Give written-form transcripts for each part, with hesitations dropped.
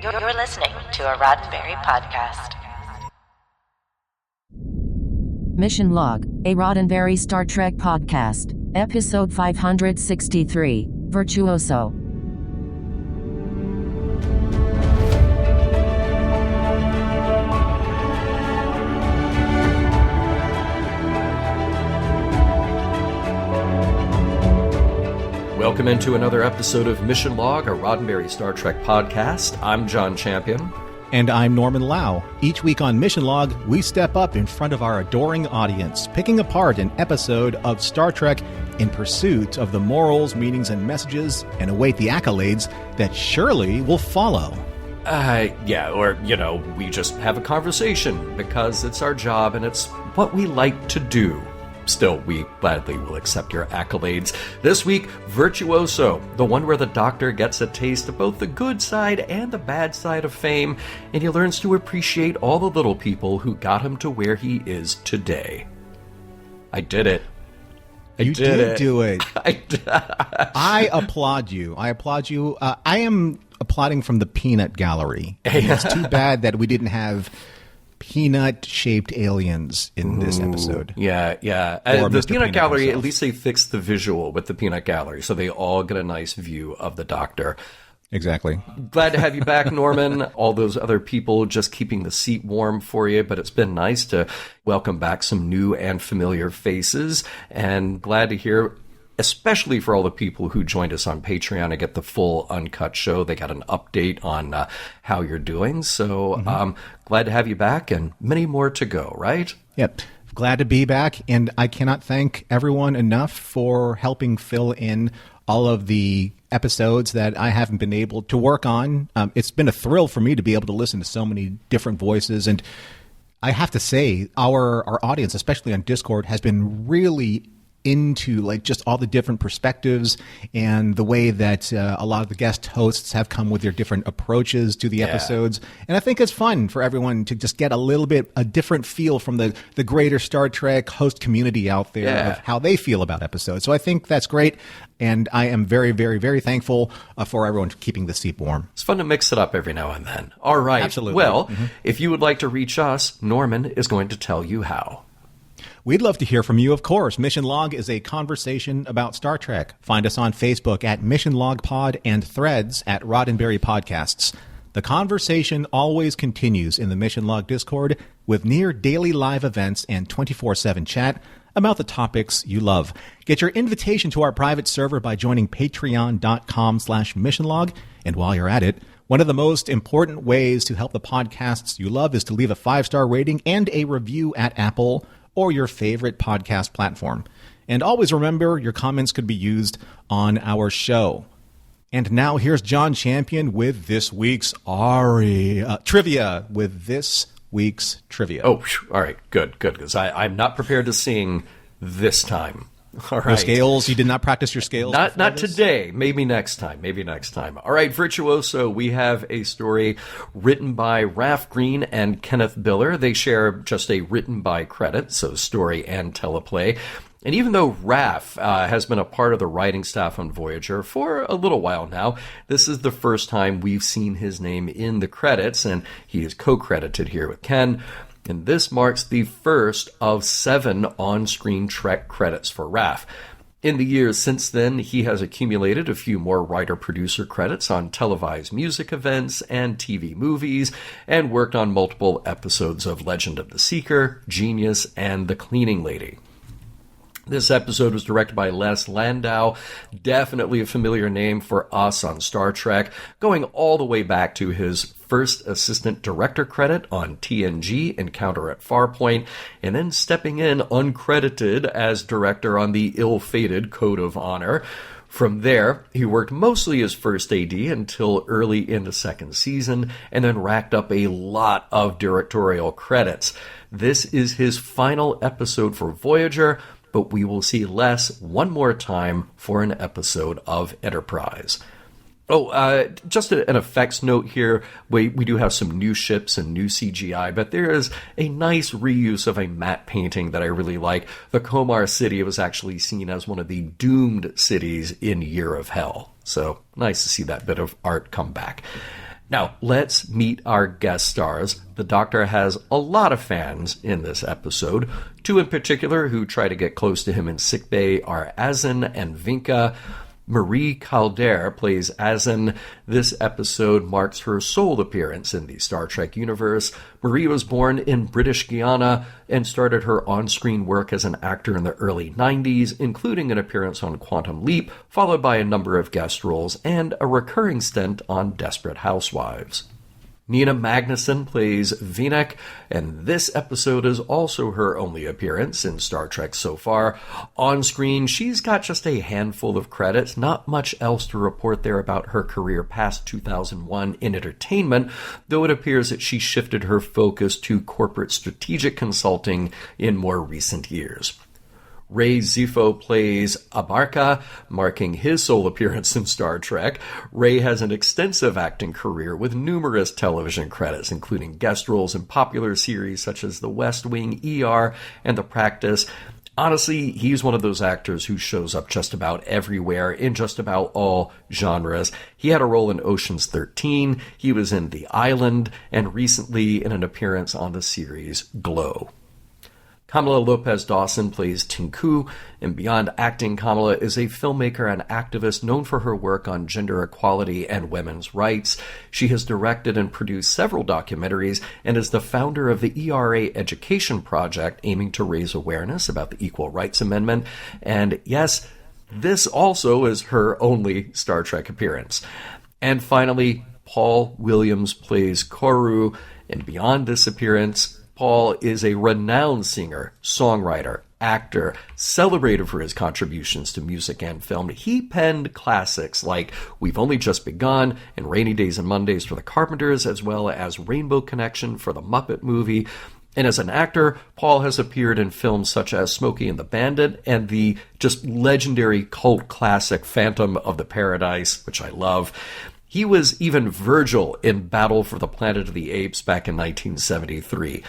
You're listening to a Roddenberry podcast. Mission Log, a Roddenberry Star Trek podcast, episode 563, Virtuoso. Welcome into another episode of Mission Log, a Roddenberry Star Trek podcast. I'm John Champion. And I'm Norman Lau. Each week on Mission Log, we step up in front of our adoring audience, picking apart an episode of Star Trek in pursuit of the morals, meanings, and messages, and await the accolades that surely will follow. We just have a conversation because it's our job and it's what we like to do. Still, we gladly will accept your accolades. This week, Virtuoso, the one where the Doctor gets a taste of both the good side and the bad side of fame, and he learns to appreciate all the little people who got him to where he is today. I did it. You did do it. I applaud you. I am applauding from the peanut gallery. It's too bad that we didn't have peanut-shaped aliens in this episode. Yeah. The peanut gallery, himself. At least they fixed the visual with the peanut gallery, so they all get a nice view of the Doctor. Exactly. Glad to have you back, Norman. All those other people just keeping the seat warm for you, but it's been nice to welcome back some new and familiar faces, and glad to hear, especially for all the people who joined us on Patreon to get the full uncut show. They got an update on how you're doing. So glad to have you back and many more to go, right? Yep. Glad to be back. And I cannot thank everyone enough for helping fill in all of the episodes that I haven't been able to work on. It's been a thrill for me to be able to listen to so many different voices. And I have to say, our audience, especially on Discord, has been really into like just all the different perspectives and the way that a lot of the guest hosts have come with their different approaches to the episodes. And I think it's fun for everyone to just get a different feel from the greater Star Trek host community out there of how they feel about episodes. So I think that's great. And I am very, very, very thankful for everyone keeping the seat warm. It's fun to mix it up every now and then. All right. Absolutely. Well, if you would like to reach us, Norman is going to tell you how. We'd love to hear from you, of course. Mission Log is a conversation about Star Trek. Find us on Facebook at Mission Log Pod and Threads at Roddenberry Podcasts. The conversation always continues in the Mission Log Discord with near daily live events and 24/7 chat about the topics you love. Get your invitation to our private server by joining patreon.com/missionlog. And while you're at it, one of the most important ways to help the podcasts you love is to leave a 5-star rating and a review at Apple or your favorite podcast platform. And always remember, your comments could be used on our show. And now here's John Champion with this week's trivia. Oh, all right, good, because I'm not prepared to sing this time. All right. Your scales? You did not practice your scales? Not today. Maybe next time. All right, Virtuoso, we have a story written by Raph Green and Kenneth Biller. They share just a written by credit, so story and teleplay. And even though Raph has been a part of the writing staff on Voyager for a little while now, this is the first time we've seen his name in the credits, and he is co-credited here with Ken. And this marks the first of 7 on-screen Trek credits for Raph. In the years since then, he has accumulated a few more writer-producer credits on televised music events and TV movies, and worked on multiple episodes of Legend of the Seeker, Genius, and The Cleaning Lady. This episode was directed by Les Landau, definitely a familiar name for us on Star Trek, going all the way back to his first assistant director credit on TNG, Encounter at Farpoint, and then stepping in uncredited as director on the ill-fated Code of Honor. From there, he worked mostly as first AD until early in the second season, and then racked up a lot of directorial credits. This is his final episode for Voyager, but we will see Les one more time for an episode of Enterprise. Just an effects note here. We do have some new ships and new CGI, but there is a nice reuse of a matte painting that I really like. The Komar City was actually seen as one of the doomed cities in Year of Hell. So nice to see that bit of art come back. Now, let's meet our guest stars. The Doctor has a lot of fans in this episode. Two in particular who try to get close to him in sickbay are Azin and Vinka. Marie Calder plays Azin. This episode marks her sole appearance in the Star Trek universe. Marie was born in British Guiana and started her on-screen work as an actor in the early 90s, including an appearance on Quantum Leap, followed by a number of guest roles and a recurring stint on Desperate Housewives. Nina Magnuson plays Vinek, and this episode is also her only appearance in Star Trek so far. On screen, she's got just a handful of credits, not much else to report there about her career past 2001 in entertainment, though it appears that she shifted her focus to corporate strategic consulting in more recent years. Ray Zifo plays Abarca, marking his sole appearance in Star Trek. Ray has an extensive acting career with numerous television credits, including guest roles in popular series such as The West Wing, ER, and The Practice. Honestly, he's one of those actors who shows up just about everywhere in just about all genres. He had a role in Ocean's 13, he was in The Island, and recently in an appearance on the series Glow. Kamala Lopez Dawson plays Tinku, and beyond acting, Kamala is a filmmaker and activist known for her work on gender equality and women's rights. She has directed and produced several documentaries and is the founder of the ERA Education Project, aiming to raise awareness about the Equal Rights Amendment. And yes, this also is her only Star Trek appearance. And finally, Paul Williams plays Koru, and beyond this appearance, Paul is a renowned singer, songwriter, actor, celebrated for his contributions to music and film. He penned classics like We've Only Just Begun and Rainy Days and Mondays for the Carpenters, as well as Rainbow Connection for the Muppet Movie. And as an actor, Paul has appeared in films such as Smokey and the Bandit and the just legendary cult classic Phantom of the Paradise, which I love. He was even Virgil in Battle for the Planet of the Apes back in 1973.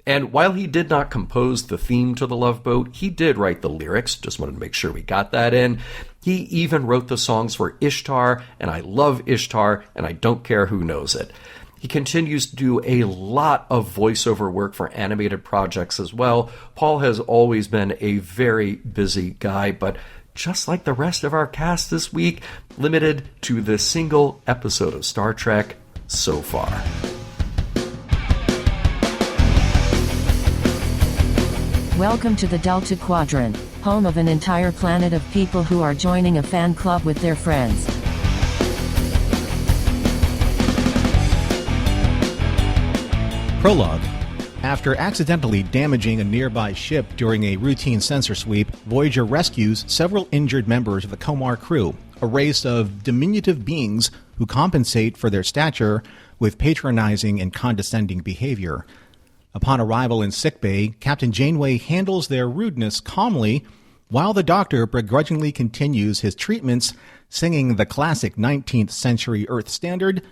And while he did not compose the theme to The Love Boat, he did write the lyrics. Just wanted to make sure we got that in. He even wrote the songs for Ishtar, and I love Ishtar, and I don't care who knows it. He continues to do a lot of voiceover work for animated projects as well. Paul has always been a very busy guy, but just like the rest of our cast this week, limited to this single episode of Star Trek so far. Welcome to the Delta Quadrant, home of an entire planet of people who are joining a fan club with their friends. Prologue. After accidentally damaging a nearby ship during a routine sensor sweep, Voyager rescues several injured members of the Komar crew, a race of diminutive beings who compensate for their stature with patronizing and condescending behavior. Upon arrival in sickbay, Captain Janeway handles their rudeness calmly, while the Doctor begrudgingly continues his treatments, singing the classic 19th century Earth standard,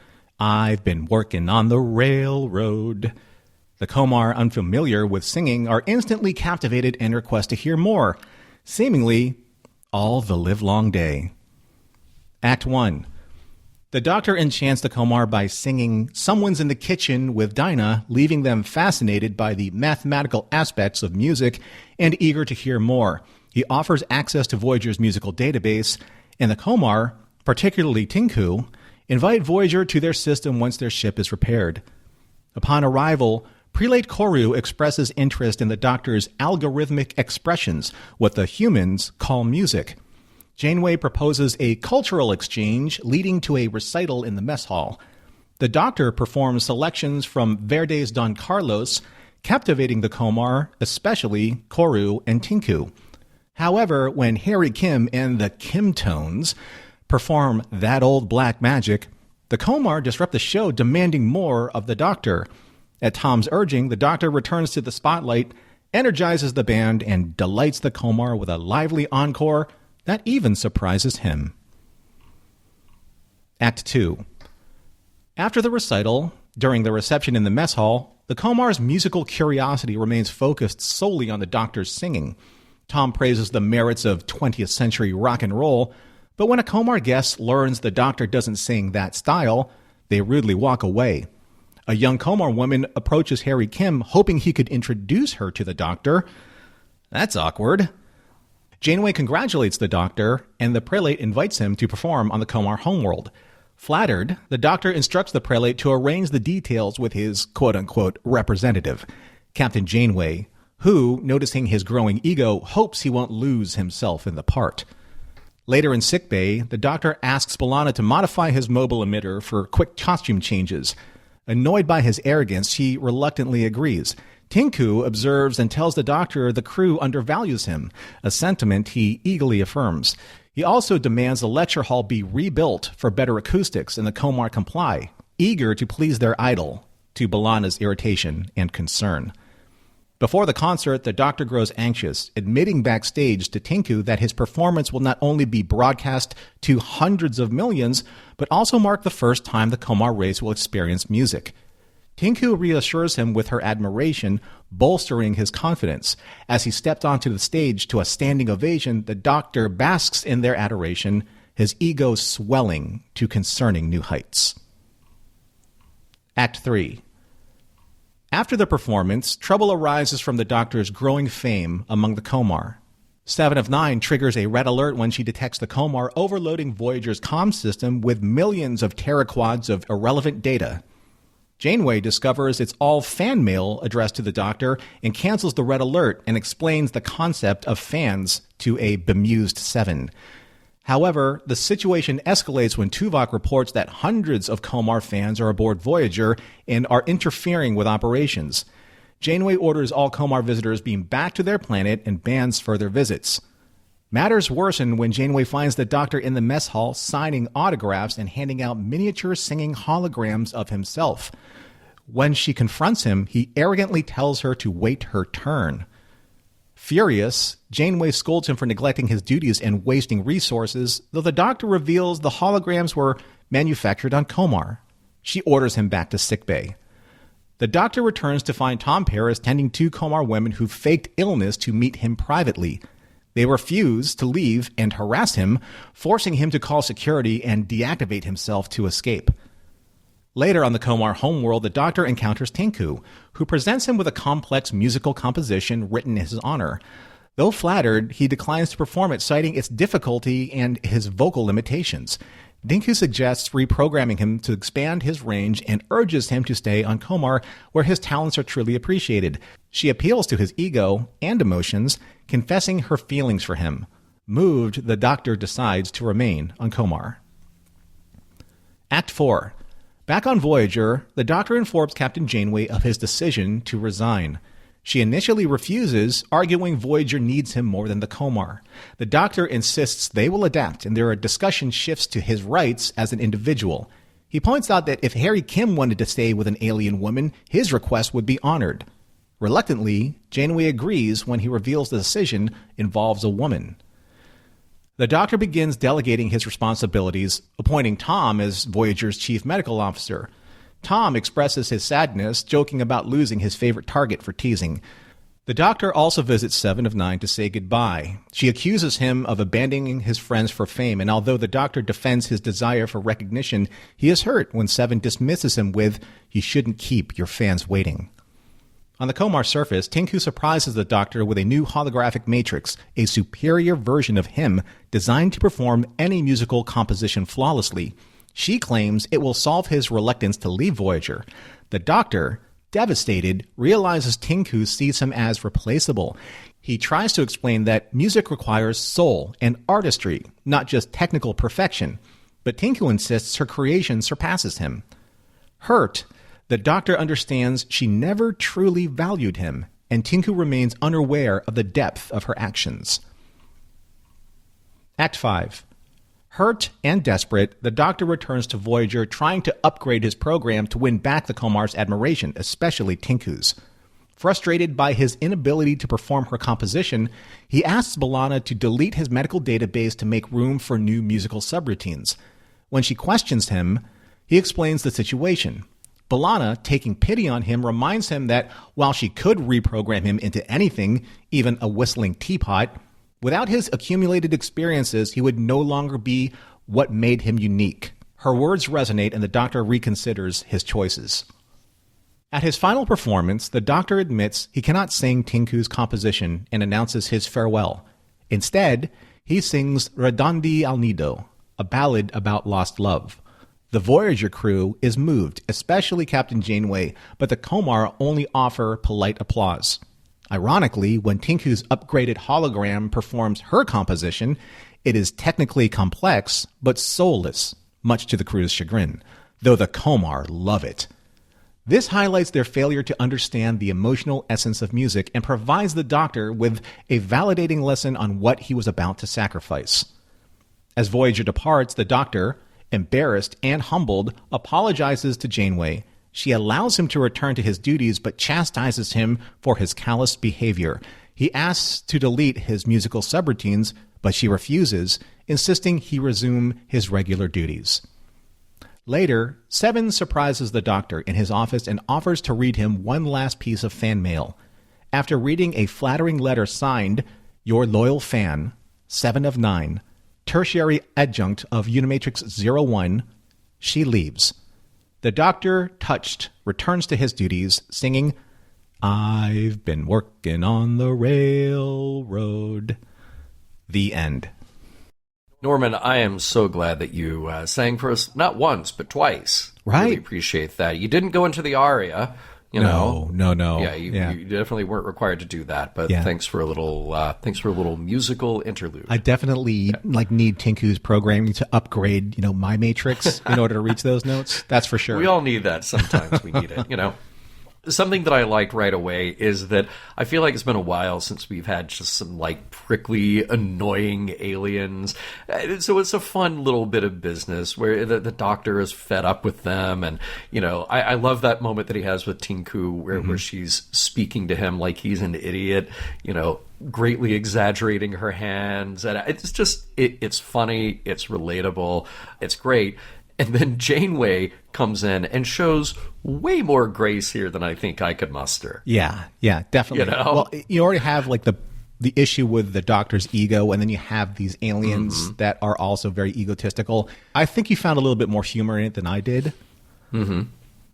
"I've been working on the railroad." The Komar, unfamiliar with singing, are instantly captivated and request to hear more, seemingly all the livelong day. Act 1. The Doctor enchants the Komar by singing "Someone's in the Kitchen" with Dinah, leaving them fascinated by the mathematical aspects of music and eager to hear more. He offers access to Voyager's musical database, and the Komar, particularly Tinku, invite Voyager to their system once their ship is repaired. Upon arrival, Prelate Koru expresses interest in the Doctor's algorithmic expressions, what the humans call music. Janeway proposes a cultural exchange, leading to a recital in the mess hall. The Doctor performs selections from Verdi's Don Carlos, captivating the Komar, especially Koru and Tinku. However, when Harry Kim and the Kim Tones perform That Old Black Magic, the Komar disrupt the show, demanding more of the Doctor. At Tom's urging, the Doctor returns to the spotlight, energizes the band, and delights the Komar with a lively encore that even surprises him. Act 2. After the recital, during the reception in the mess hall, the Komar's musical curiosity remains focused solely on the Doctor's singing. Tom praises the merits of 20th century rock and roll, but when a Komar guest learns the Doctor doesn't sing that style, They rudely walk away. A young Komar woman approaches Harry Kim, hoping he could introduce her to the Doctor. That's awkward. Janeway congratulates the Doctor, and the prelate invites him to perform on the Komar homeworld. Flattered, the Doctor instructs the prelate to arrange the details with his quote-unquote representative, Captain Janeway, who, noticing his growing ego, hopes he won't lose himself in the part. Later in sickbay, the Doctor asks B'Elanna to modify his mobile emitter for quick costume changes. Annoyed by his arrogance, she reluctantly agrees. Tinku observes and tells the Doctor the crew undervalues him, a sentiment he eagerly affirms. He also demands the lecture hall be rebuilt for better acoustics, and the Komar comply, eager to please their idol, to B'Elanna's irritation and concern. Before the concert, the Doctor grows anxious, admitting backstage to Tinku that his performance will not only be broadcast to hundreds of millions, but also mark the first time the Komar race will experience music. Tinku reassures him with her admiration, bolstering his confidence. As he stepped onto the stage to a standing ovation, the Doctor basks in their adoration, his ego swelling to concerning new heights. Act 3. After the performance, trouble arises from the Doctor's growing fame among the Komar. 7 of 9 triggers a red alert when she detects the Komar overloading Voyager's comm system with millions of teraquads of irrelevant data. Janeway discovers it's all fan mail addressed to the Doctor and cancels the red alert and explains the concept of fans to a bemused 7. However, the situation escalates when Tuvok reports that hundreds of Komar fans are aboard Voyager and are interfering with operations. Janeway orders all Komar visitors beam back to their planet and bans further visits. Matters worsen when Janeway finds the Doctor in the mess hall signing autographs and handing out miniature singing holograms of himself. When she confronts him, he arrogantly tells her to wait her turn. Furious, Janeway scolds him for neglecting his duties and wasting resources, though the Doctor reveals the holograms were manufactured on Komar. She orders him back to sickbay. The Doctor returns to find Tom Paris tending 2 Komar women who faked illness to meet him privately. They refuse to leave and harass him, forcing him to call security and deactivate himself to escape. Later on the Komar homeworld, the Doctor encounters Tinku, who presents him with a complex musical composition written in his honor. Though flattered, he declines to perform it, citing its difficulty and his vocal limitations. Tinku suggests reprogramming him to expand his range and urges him to stay on Komar, where his talents are truly appreciated. She appeals to his ego and emotions, confessing her feelings for him. Moved, the Doctor decides to remain on Komar. Act 4. Back on Voyager, the Doctor informs Captain Janeway of his decision to resign. She initially refuses, arguing Voyager needs him more than the Komar. The Doctor insists they will adapt, and their discussion shifts to his rights as an individual. He points out that if Harry Kim wanted to stay with an alien woman, his request would be honored. Reluctantly, Janeway agrees when he reveals the decision involves a woman. The Doctor begins delegating his responsibilities, appointing Tom as Voyager's chief medical officer. Tom expresses his sadness, joking about losing his favorite target for teasing. The Doctor also visits 7 of 9 to say goodbye. She accuses him of abandoning his friends for fame, and although the Doctor defends his desire for recognition, he is hurt when 7 dismisses him with, "You shouldn't keep your fans waiting." On the Komar surface, Tinku surprises the Doctor with a new holographic matrix, a superior version of him designed to perform any musical composition flawlessly. She claims it will solve his reluctance to leave Voyager. The Doctor, devastated, realizes Tinku sees him as replaceable. He tries to explain that music requires soul and artistry, not just technical perfection. But Tinku insists her creation surpasses him. Hurt, the Doctor understands she never truly valued him, and Tinku remains unaware of the depth of her actions. Act 5. Hurt and desperate, the Doctor returns to Voyager, trying to upgrade his program to win back the Komar's admiration, especially Tinku's. Frustrated by his inability to perform her composition, he asks B'Elanna to delete his medical database to make room for new musical subroutines. When she questions him, he explains the situation. B'Elanna, taking pity on him, reminds him that while she could reprogram him into anything, even a whistling teapot, without his accumulated experiences, he would no longer be what made him unique. Her words resonate, and the Doctor reconsiders his choices. At his final performance, the Doctor admits he cannot sing Tinku's composition and announces his farewell. Instead, he sings Redondi al Nido, a ballad about lost love. The Voyager crew is moved, especially Captain Janeway, but the Komar only offer polite applause. Ironically, when Tinku's upgraded hologram performs her composition, it is technically complex, but soulless, much to the crew's chagrin, though the Komar love it. This highlights their failure to understand the emotional essence of music and provides the Doctor with a validating lesson on what he was about to sacrifice. As Voyager departs, the Doctor, embarrassed and humbled, apologizes to Janeway. She allows him to return to his duties, but chastises him for his callous behavior. He asks to delete his musical subroutines, but she refuses, insisting he resume his regular duties. Later, Seven surprises the Doctor in his office and offers to read him one last piece of fan mail. After reading a flattering letter signed, "Your loyal fan, 7 of 9, tertiary adjunct of Unimatrix 01, she leaves. The Doctor, touched, returns to his duties, singing, "I've been working on the railroad." The end. Norman, I am so glad that you sang for us, not once, but twice. Right. Really appreciate that. You didn't go into the aria, you know. No. Yeah, you definitely weren't required to do that, but thanks for a little musical interlude. I definitely need Tinku's programming to upgrade, my Matrix in order to reach those notes. That's for sure. We all need that sometimes. We need it, Something that I liked right away is that I feel like it's been a while since we've had just some prickly, annoying aliens. So it's a fun little bit of business where the Doctor is fed up with them. And, I love that moment that he has with Tinku where she's speaking to him like he's an idiot, greatly exaggerating her hands. And it's just, it's funny. It's relatable. It's great. And then Janeway comes in and shows way more grace here than I think I could muster. Yeah, definitely. Well, you already have the issue with the Doctor's ego, and then you have these aliens that are also very egotistical. I think you found a little bit more humor in it than I did. Mm-hmm.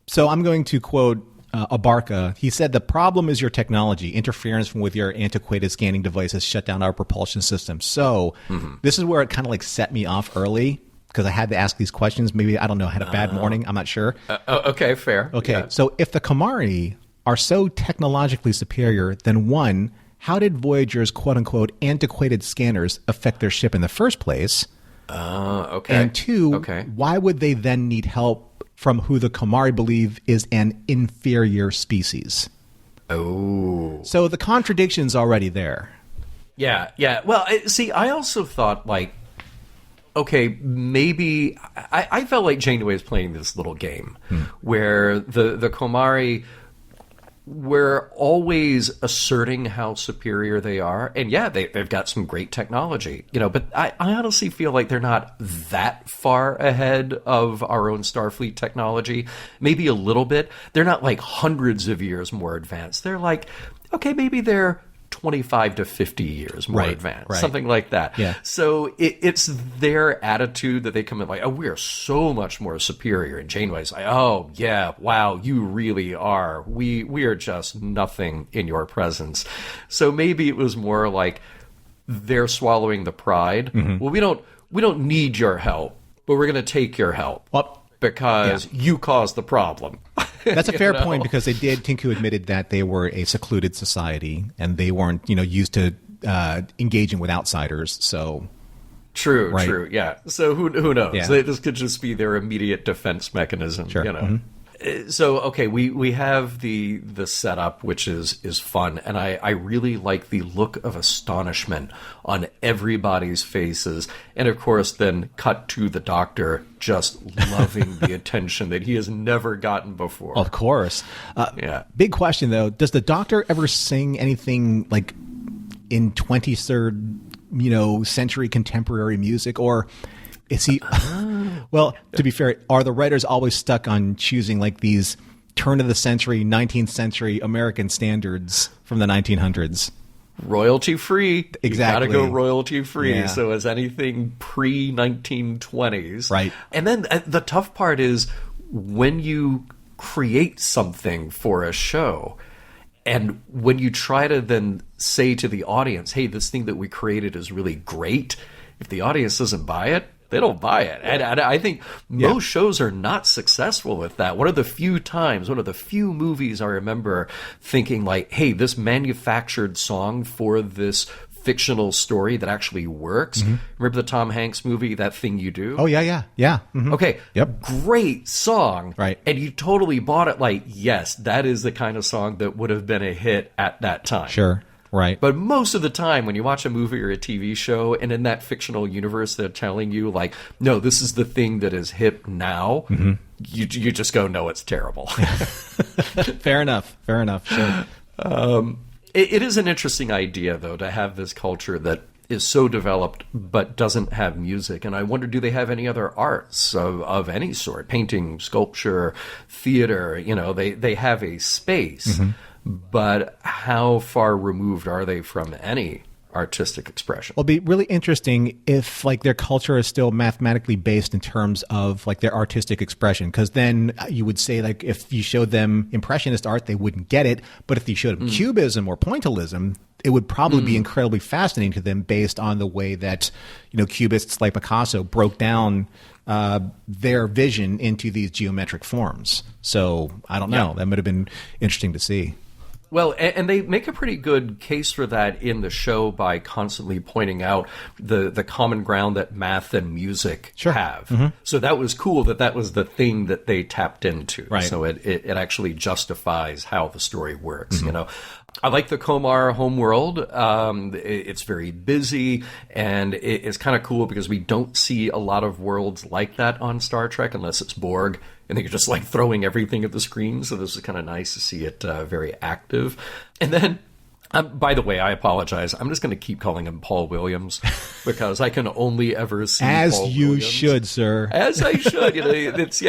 So I'm going to quote Abarca. He said, "The problem is your technology. Interference with your antiquated scanning devices shut down our propulsion system." So this is where it kind of set me off early, because I had to ask these questions. Maybe, I don't know, I had a bad morning. I'm not sure. Okay, fair. Okay, yeah. So if the Kamari are so technologically superior, then one, how did Voyager's quote-unquote antiquated scanners affect their ship in the first place? Okay. And two, why would they then need help from who the Kamari believe is an inferior species? Oh. So the contradiction's already there. Yeah. Well, see, I also thought, okay, maybe I felt like Janeway was playing this little game where the Komari were always asserting how superior they are. And yeah, they've got some great technology, but I honestly feel like they're not that far ahead of our own Starfleet technology. Maybe a little bit. They're not hundreds of years more advanced. They're okay, maybe they're 25 to 50 years more advanced, something like that. Yeah. So it's their attitude that they come in we are so much more superior. And Janeway's oh, yeah, wow, you really are. We are just nothing in your presence. So maybe it was more they're swallowing the pride. Mm-hmm. Well, we don't need your help, but we're going to take your help. Because you caused the problem. That's a fair point, because Tinku admitted that they were a secluded society and they weren't, used to engaging with outsiders. So True, yeah. So who knows? Yeah. This could just be their immediate defense mechanism. Sure. Mm-hmm. So, okay, we have the setup, which is fun, and I really like the look of astonishment on everybody's faces, and of course then cut to the Doctor just loving the attention that he has never gotten before. Of course. Big question, though. Does the Doctor ever sing anything in 23rd century contemporary music, or is he... Well, to be fair, are the writers always stuck on choosing these turn of the century, 19th century American standards from the 1900s? royalty free. Exactly. You gotta go royalty free. Yeah. So as anything pre 1920s. Right. And then the tough part is when you create something for a show, and when you try to then say to the audience, hey, this thing that we created is really great, if the audience doesn't buy it, they don't buy it. And I think most shows are not successful with that. One of the few movies I remember thinking like, hey, this manufactured song for this fictional story that actually works. Remember the Tom Hanks movie, That Thing You Do? Oh, yeah. Mm-hmm. Okay. Yep. Great song. Right. And you totally bought it like, yes, that is the kind of song that would have been a hit at that time. Sure. Right. But most of the time when you watch a movie or a TV show and in that fictional universe they're telling you like, no, this is the thing that is hip now, you just go, no, it's terrible. Fair enough. Sure. It is an interesting idea, though, to have this culture that is so developed but doesn't have music. And I wonder, do they have any other arts of any sort? Painting, sculpture, theater, they have a space. But how far removed are they from any artistic expression? Well, it'd be really interesting if like their culture is still mathematically based in terms of like their artistic expression, because then you would say like if you showed them impressionist art, they wouldn't get it. But if you showed them cubism or pointillism, it would probably be incredibly fascinating to them based on the way that, cubists like Picasso broke down their vision into these geometric forms. So I don't know. That would have been interesting to see. Well, and they make a pretty good case for that in the show by constantly pointing out the common ground that math and music have. So that was cool that was the thing that they tapped into. Right. So it actually justifies how the story works, I like the Komar homeworld. It's very busy, and it's kind of cool because we don't see a lot of worlds like that on Star Trek unless it's Borg, and they're just like throwing everything at the screen. So this is kind of nice to see it very active. And then, by the way, I apologize. I'm just going to keep calling him Paul Williams because I can only ever see As Paul you Williams. should, sir. As I should. It's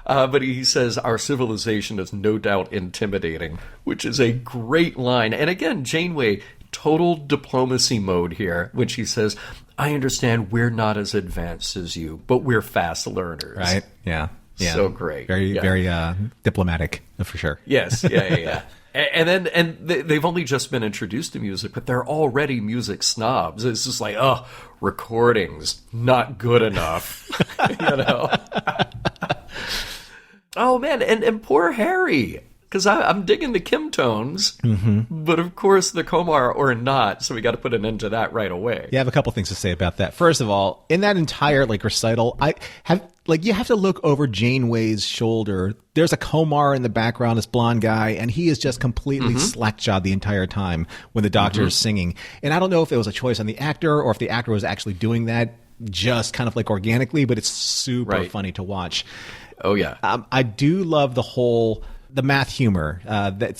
but he says, our civilization is no doubt intimidating, which is a great line. And again, Janeway, total diplomacy mode here when she says, I understand we're not as advanced as you, but we're fast learners. Right. Yeah. So great. Very diplomatic, for sure. Yes. Yeah. And they've only just been introduced to music, but they're already music snobs. It's just like, recordings, not good enough. Oh, man, and poor Harry, because I'm digging the Kim tones, but of course the Komar or not, so we got to put an end to that right away. Yeah, I have a couple things to say about that. First of all, in that entire recital, you have to look over Janeway's shoulder. There's a Komar in the background, this blonde guy, and he is just completely slack-jawed the entire time when the Doctor is singing. And I don't know if it was a choice on the actor or if the actor was actually doing that just kind of organically, but it's super funny to watch. Oh, yeah. I do love the math humor.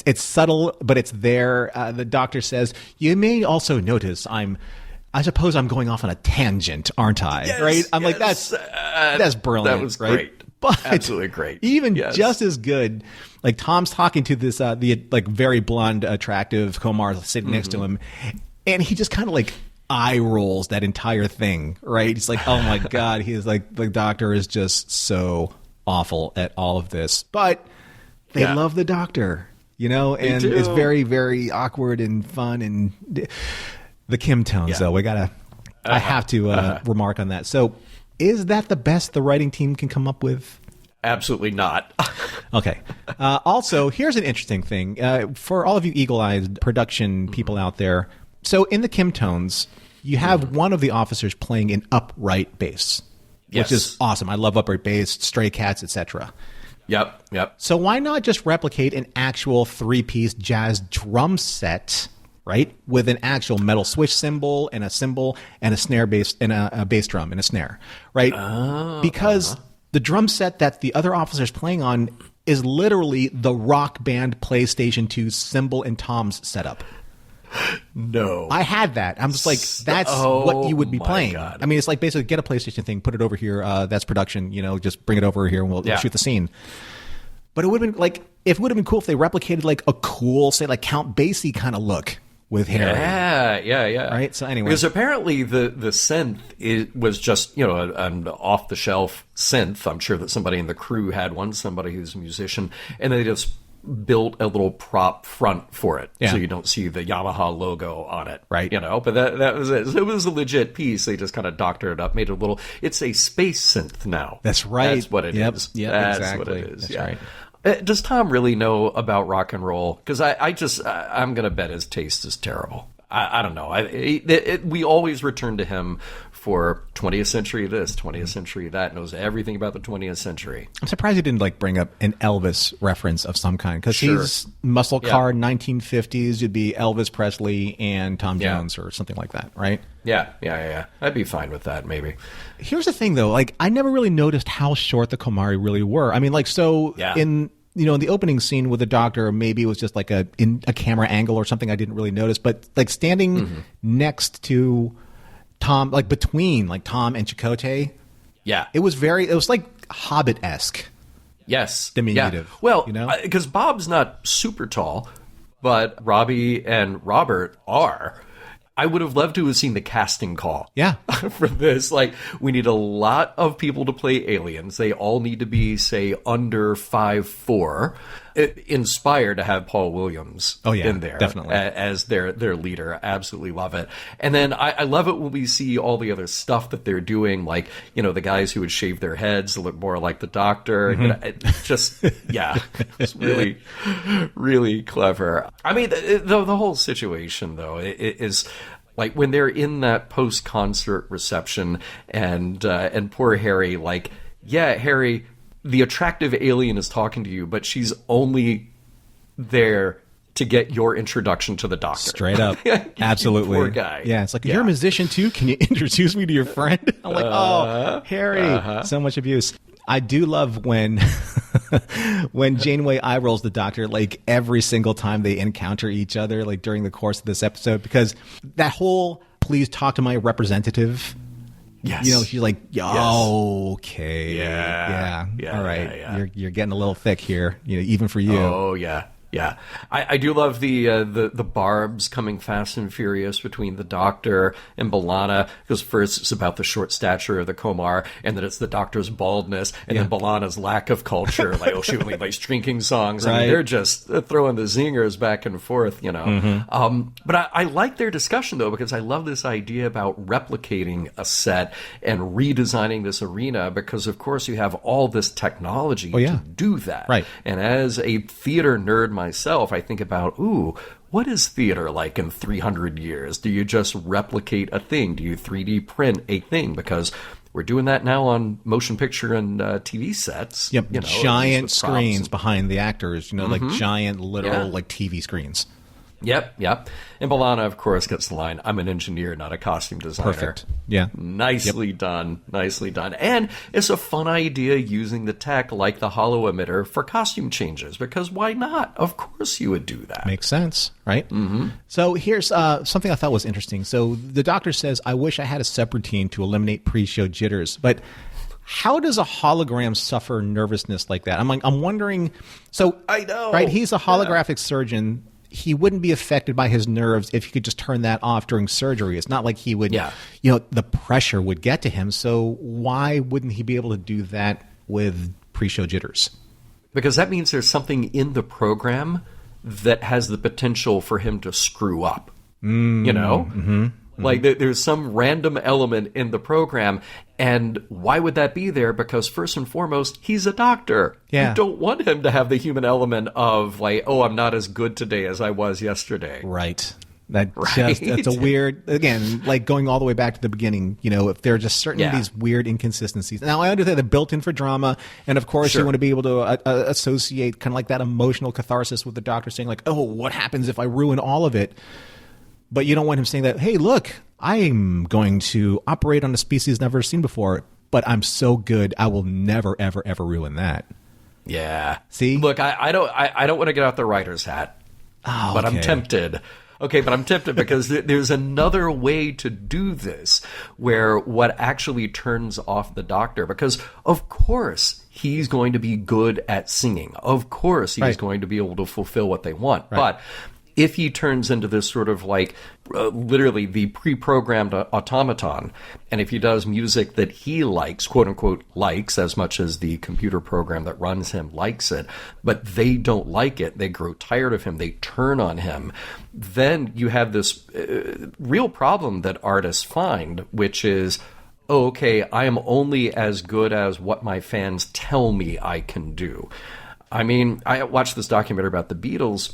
It's subtle, but it's there. The Doctor says, you may also notice I suppose I'm going off on a tangent, aren't I? Yes, right? I'm like, yes. that's brilliant. That was right? great. But absolutely great. Even just as good, Tom's talking to this the very blonde, attractive Komar sitting next to him, and he just kind of eye rolls that entire thing, right? He's like, oh my God, he's like, the Doctor is just so awful at all of this. But they love the Doctor, and it's very, very awkward and fun and the Kim tones, though. I have to remark on that. So is that the best the writing team can come up with? Absolutely not. Okay. Also, here's an interesting thing. For all of you eagle-eyed production people out there, so in the Kim tones, you have one of the officers playing an upright bass, which is awesome. I love upright bass, Stray Cats, etc. Yep. So why not just replicate an actual 3-piece jazz drum set, right, with an actual metal switch cymbal and a snare bass and a bass drum and a snare, right? Because the drum set that the other officer's playing on is literally the Rock Band PlayStation 2 cymbal and toms setup. No. I had that. I'm just like, that's what you would be playing. God. I mean, it's like basically get a PlayStation thing, put it over here. That's production, just bring it over here and we'll shoot the scene. But it would have been if it would have been cool if they replicated a cool, say Count Basie kind of look with Harry. Yeah. Right? So anyway. Because apparently the synth was just, an off-the-shelf synth. I'm sure that somebody in the crew had one, somebody who's a musician, and they just built a little prop front for it, so you don't see the Yamaha logo on it, right? But that was it. It was a legit piece. They just kind of doctored it up, made it a little. It's a space synth now. That's right. That's what it is. Yeah, that's exactly. what it is. That's right. Does Tom really know about rock and roll? Because I'm going to bet his taste is terrible. I don't know. We always return to him for 20th century this, 20th century that, knows everything about the 20th century. I'm surprised he didn't bring up an Elvis reference of some kind, because he's muscle car 1950s. It'd be Elvis Presley and Tom Jones or something like that, right? Yeah. I'd be fine with that, maybe. Here's the thing, though. I never really noticed how short the Komari really were. I mean, in the opening scene with the doctor, maybe it was just in a camera angle or something I didn't really notice. But standing next to Tom, between Tom and Chakotay, it was like Hobbit-esque. Yes, diminutive. Yeah. Well, because Bob's not super tall, but Robbie and Robert are. I would have loved to have seen the casting call for this. We need a lot of people to play aliens. They all need to be, say, under 5'4", inspired to have Paul Williams in there definitely. As their leader. Absolutely love it. And then I love it when we see all the other stuff that they're doing, the guys who would shave their heads to look more like the Doctor. It's really, really clever. I mean, the whole situation, though, is... when they're in that post-concert reception and poor Harry, Harry, the attractive alien is talking to you, but she's only there to get your introduction to the Doctor. Straight up. Absolutely. Poor guy. Yeah, it's you're a musician too? Can you introduce me to your friend? I'm oh, Harry. So much abuse. I do love when Janeway eye rolls the Doctor every single time they encounter each other during the course of this episode, because that whole "please talk to my representative." Yes. She's okay. Yeah. All right. Yeah. You're getting a little thick here, even for you. Oh, yeah. Yeah, I do love the barbs coming fast and furious between the Doctor and B'Elanna, because first it's about the short stature of the Komar, and then it's the Doctor's baldness, and then B'Elanna's lack of culture, she only likes drinking songs. Right. I mean, they're just throwing the zingers back and forth, But I like their discussion, though, because I love this idea about replicating a set and redesigning this arena, because, of course, you have all this technology to do that. Right. And as a theater nerd myself, I think about, what is theater like in 300 years? Do you just replicate a thing? Do you 3D print a thing? Because we're doing that now on motion picture and TV sets. Yep, giant screens behind the actors, giant literal TV screens. Yep. And B'Elanna, of course, gets the line, "I'm an engineer, not a costume designer." Perfect. Yeah. Nicely done. And it's a fun idea using the tech like the holo emitter for costume changes, because why not? Of course you would do that. Makes sense, right? Mm-hmm. So here's something I thought was interesting. So the Doctor says, "I wish I had a subroutine to eliminate pre-show jitters," but how does a hologram suffer nervousness like that? I'm wondering. So I know, right? He's a holographic surgeon. He wouldn't be affected by his nerves if he could just turn that off during surgery. It's not like he would, the pressure would get to him. So why wouldn't he be able to do that with pre-show jitters? Because that means there's something in the program that has the potential for him to screw up. Mm-hmm. There's some random element in the program, and why would that be there? Because first and foremost, he's a doctor. Yeah. You don't want him to have the human element of I'm not as good today as I was yesterday. Right. That's a weird, again, going all the way back to the beginning, if there are just certain of these weird inconsistencies. Now, I understand they're built in for drama, and of course you want to be able to associate kind of that emotional catharsis with the Doctor saying what happens if I ruin all of it? But you don't want him saying that, hey, look, I'm going to operate on a species never seen before, but I'm so good, I will never, ever, ever ruin that. Yeah. See? Look, I don't want to get out the writer's hat, but I'm tempted. Okay, but I'm tempted because there's another way to do this, where what actually turns off the Doctor, because of course he's going to be good at singing. Of course he's going to be able to fulfill what they want. Right. But if he turns into this sort of like literally the pre-programmed automaton, and if he does music that he likes, quote unquote likes, as much as the computer program that runs him likes it, but they don't like it, they grow tired of him, they turn on him, then you have this real problem that artists find, which is, oh, okay, I am only as good as what my fans tell me I can do. I mean, I watched this documentary about the Beatles.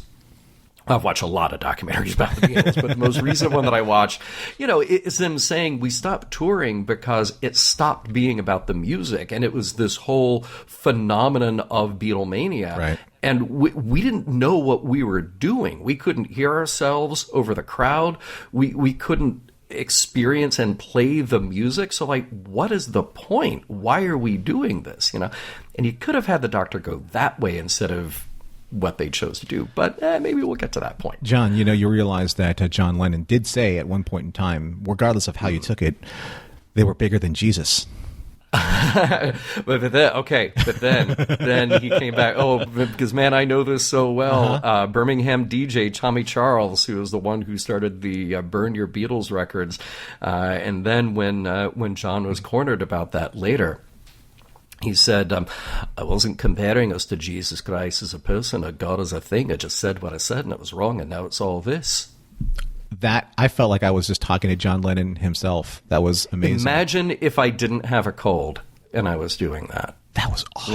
I've watched a lot of documentaries about the Beatles, but the most recent one that I watched, is them saying we stopped touring because it stopped being about the music, and it was this whole phenomenon of Beatlemania. Right. And we didn't know what we were doing. We couldn't hear ourselves over the crowd. We couldn't experience and play the music. So, like, what is the point? Why are we doing this? And you could have had the Doctor go that way instead of what they chose to do, but maybe we'll get to that point. John, you realize that John Lennon did say at one point in time, regardless of how you took it, they were bigger than Jesus. but then he came back. Oh, because man, I know this so well. Birmingham DJ Tommy Charles, who was the one who started the "Burn Your Beatles" records, and then when John was cornered about that later, he said, I wasn't comparing us to Jesus Christ as a person or God as a thing. I just said what I said and it was wrong, and now it's all this. That, I felt like I was just talking to John Lennon himself. That was amazing. Imagine if I didn't have a cold and I was doing that. That was awesome.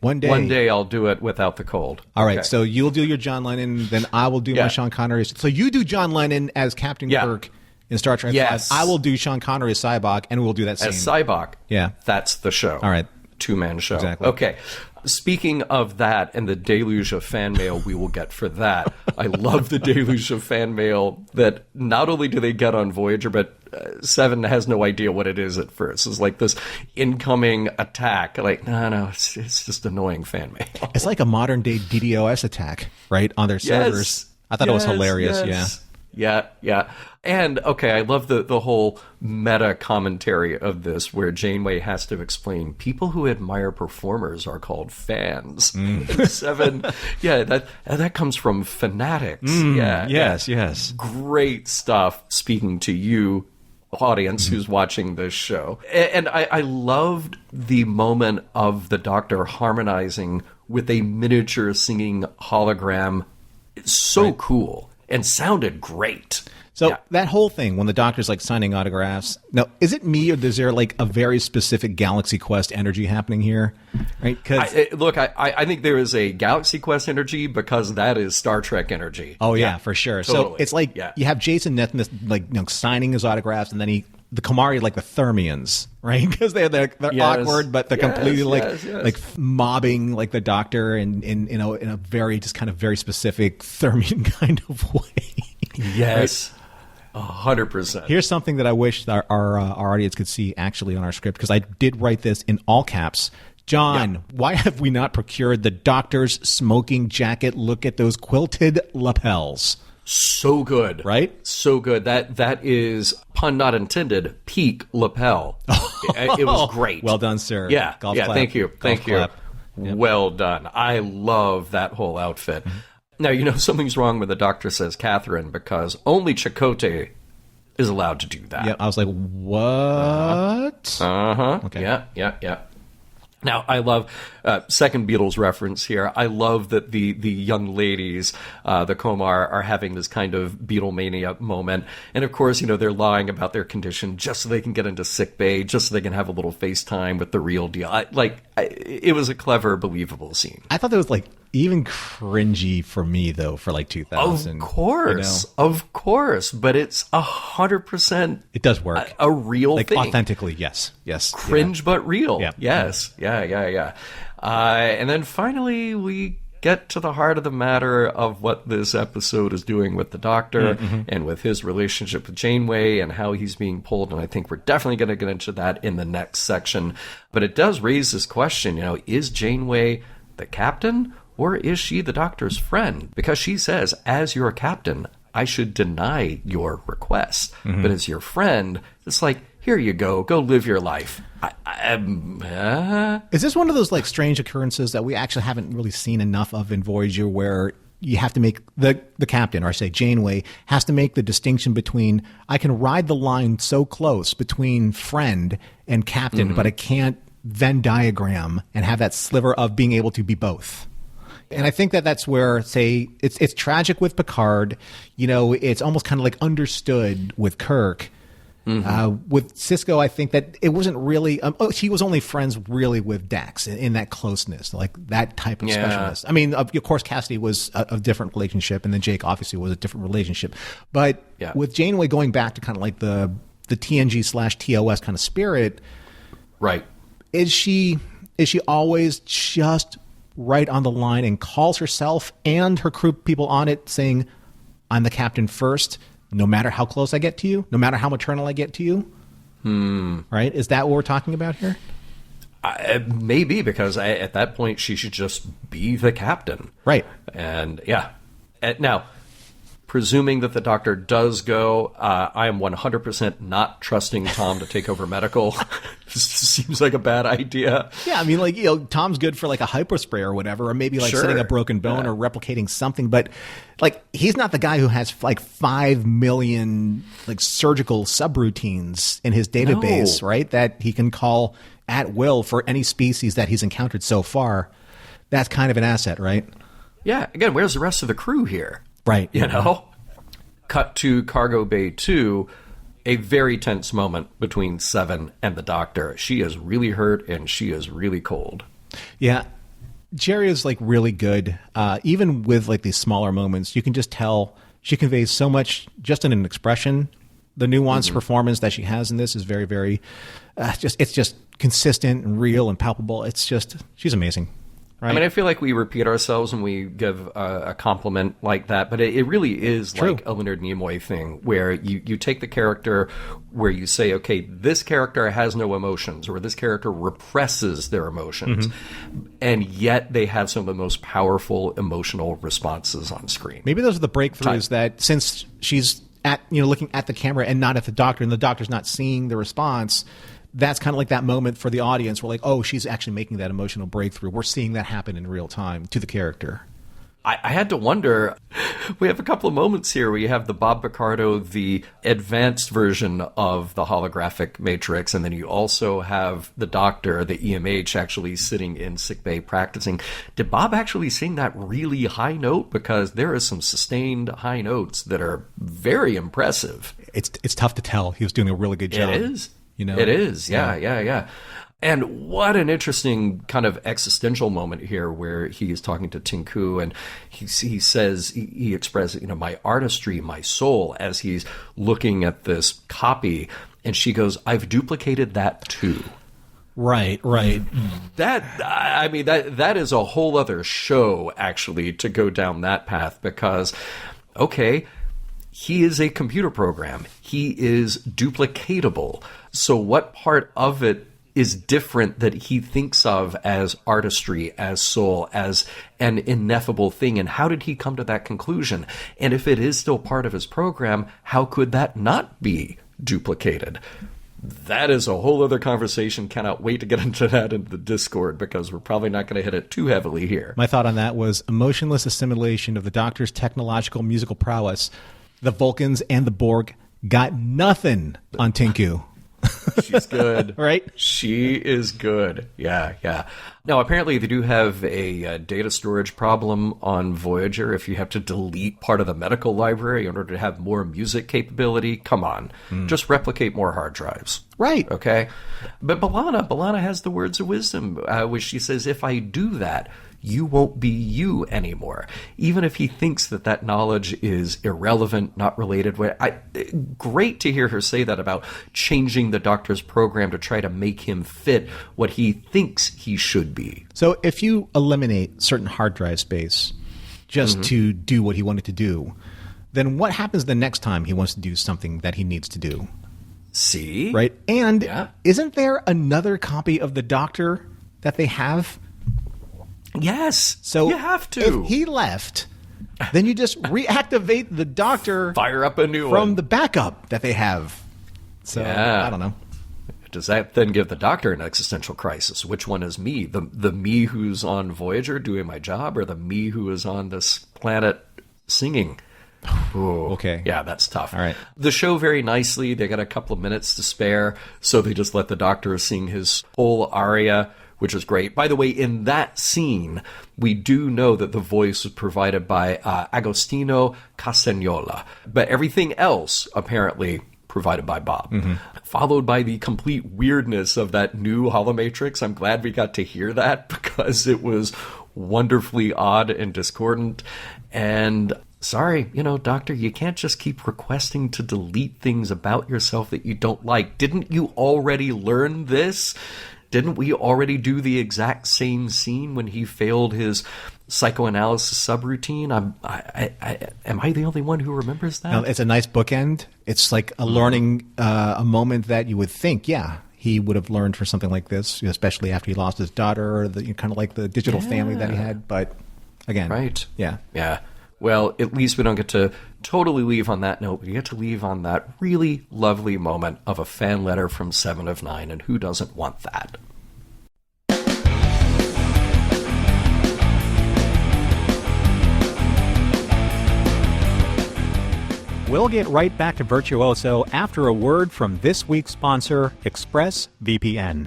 One day I'll do it without the cold. All right, okay. So you'll do your John Lennon, then I will do my Sean Connery. So you do John Lennon as Captain Kirk in Star Trek 5. I will do Sean Connery as Cybok, and we'll do that scene. As Cybok. Yeah. That's the show. All right. Two-man show. Exactly. Okay. Speaking of that and the deluge of fan mail we will get for that, I love the deluge of fan mail that not only do they get on Voyager, but Seven has no idea what it is at first. It's like this incoming attack. Like, no, it's just annoying fan mail. It's like a modern-day DDoS attack, right, on their servers. I thought it was hilarious, Yeah. And, okay, I love the whole meta commentary of this where Janeway has to explain people who admire performers are called fans. Seven, that comes from fanatics. Yes. Great stuff, speaking to you, audience who's watching this show. And I loved the moment of the Doctor harmonizing with a miniature singing hologram. It's so cool and sounded great. So that whole thing, when the Doctor's like signing autographs, now, is it me or is there like a very specific Galaxy Quest energy happening here? Right? I think there is a Galaxy Quest energy because that is Star Trek energy. Oh, yeah, for sure. Totally. So it's like you have Jason Nesmith like signing his autographs, and then the Kamari like the Thermians, right? Because they're awkward, but they're completely like mobbing like the Doctor in a very just kind of very specific Thermian kind of way. Yes. Right? 100%. Here's something that I wish our audience could see actually on our script, because I did write this in all caps. John, why have we not procured the Doctor's smoking jacket? Look at those quilted lapels. So good. Right? So good. That is, pun not intended, peak lapel. It was great. Well done, sir. Yeah. Golf yeah. clap. Thank you. Thank you. Clap. Yep. Well done. I love that whole outfit. Now, something's wrong when the Doctor says Catherine, because only Chakotay is allowed to do that. Yeah, I was like, what? Okay. Yeah. Now, I love, second Beatles reference here, I love that the young ladies, the Komar, are having this kind of Beatlemania moment. And, of course, they're lying about their condition just so they can get into sickbay, just so they can have a little FaceTime with the real deal. It was a clever, believable scene. I thought that was, even cringy for me, though, for 2000. Of course, but it's 100%. It does work. A real thing. Authentically, yes. Cringe, but real. Yeah. Yes. Yeah. And then finally, we get to the heart of the matter of what this episode is doing with the Doctor and with his relationship with Janeway and how he's being pulled. And I think we're definitely going to get into that in the next section. But it does raise this question, is Janeway the captain? Or is she the Doctor's friend? Because she says, as your captain, I should deny your request. But as your friend, it's like, here you go live your life. Is this one of those strange occurrences that we actually haven't really seen enough of in Voyager, where you have to make the captain, or I say Janeway, has to make the distinction between, I can ride the line so close between friend and captain, but I can't Venn diagram and have that sliver of being able to be both. And I think that that's where, say, it's tragic with Picard. It's almost kind of like understood with Kirk. With Sisko, I think that it wasn't really. She was only friends really with Dax in that closeness, like that type of specialness. I mean, of course, Cassidy was a different relationship, and then Jake obviously was a different relationship. But with Janeway going back to kind of like the TNG/TOS kind of spirit, right? Is she always just right on the line and calls herself and her crew people on it, saying, "I'm the captain first. No matter how close I get to you, no matter how maternal I get to you." Right? Is that what we're talking about here? Maybe, because at that point she should just be the captain. Right. And now, presuming that the doctor does go, I am 100% not trusting Tom to take over medical. This seems like a bad idea. Yeah, I mean, Tom's good for like a hypospray or whatever, or maybe like setting a broken bone or replicating something, but like he's not the guy who has like 5 million like surgical subroutines in his database, right? That he can call at will for any species that he's encountered so far. That's kind of an asset, right? Yeah. Again, where's the rest of the crew here? Right. Cut to Cargo Bay 2, a very tense moment between Seven and the Doctor. She is really hurt and she is really cold. Yeah. Jerry is like really good. Even with like these smaller moments, you can just tell she conveys so much just in an expression. The nuanced performance that she has in this is very, very, it's just consistent and real and palpable. She's amazing. Right. I mean, I feel like we repeat ourselves when we give a compliment like that, but it really is True. like a Leonard Nimoy thing, where you take the character where you say, okay, this character has no emotions, or this character represses their emotions, and yet they have some of the most powerful emotional responses on screen. Maybe those are the breakthroughs that, since she's looking at the camera and not at the doctor, and the doctor's not seeing the response, that's kind of like that moment for the audience. We're like, oh, she's actually making that emotional breakthrough. We're seeing that happen in real time to the character. I had to wonder, we have a couple of moments here where you have the Bob Picardo, the advanced version of the holographic matrix, and then you also have the doctor, the EMH, actually sitting in sickbay practicing. Did Bob actually sing that really high note? Because there are some sustained high notes that are very impressive. It's tough to tell. He was doing a really good job. It is. It is, yeah. And what an interesting kind of existential moment here, where he is talking to Tinku, and he says, he expresses, my artistry, my soul, as he's looking at this copy, and she goes, I've duplicated that too. Right. That is a whole other show, actually, to go down that path, because, okay, he is a computer program. He is duplicatable. So what part of it is different that he thinks of as artistry, as soul, as an ineffable thing? And how did he come to that conclusion? And if it is still part of his program, how could that not be duplicated? That is a whole other conversation. Cannot wait to get into that in the Discord, because we're probably not going to hit it too heavily here. My thought on that was emotionless assimilation of the Doctor's technological musical prowess. The Vulcans and the Borg got nothing on Tinku. She's good. Right? She is good. Yeah. Now, apparently they do have a data storage problem on Voyager. If you have to delete part of the medical library in order to have more music capability, come on. Just replicate more hard drives. Right. Okay? But B'Elanna has the words of wisdom, which she says, if I do that, you won't be you anymore. Even if he thinks that knowledge is irrelevant, not related. Great to hear her say that about changing the Doctor's program to try to make him fit what he thinks he should be. So if you eliminate certain hard drive space just to do what he wanted to do, then what happens the next time he wants to do something that he needs to do? See? Right? And isn't there another copy of the Doctor that they have? Yes. So you have to. If he left, then you just reactivate the Doctor. Fire up a new from one. the backup that they have. So I don't know. Does that then give the Doctor an existential crisis? Which one is me? The me who's on Voyager doing my job, or the me who is on this planet singing? Ooh, okay. Yeah, that's tough. All right. The show very nicely, they got a couple of minutes to spare, so they just let the Doctor sing his whole aria, which is great. By the way, in that scene, we do know that the voice was provided by Agostino Castagnola, but everything else, apparently, provided by Bob. Followed by the complete weirdness of that new holomatrix. I'm glad we got to hear that, because it was wonderfully odd and discordant. And sorry, Doctor, you can't just keep requesting to delete things about yourself that you don't like. Didn't you already learn this? Didn't we already do the exact same scene when he failed his psychoanalysis subroutine? Am I the only one who remembers that? No, it's a nice bookend. It's like a learning, a moment that you would think, he would have learned for something like this, especially after he lost his daughter, or kind of like the digital family that he had. But again, right? Yeah. Well, at least we don't get to totally leave on that note. We get to leave on that really lovely moment of a fan letter from 7 of 9, and who doesn't want that? We'll get right back to Virtuoso after a word from this week's sponsor, ExpressVPN.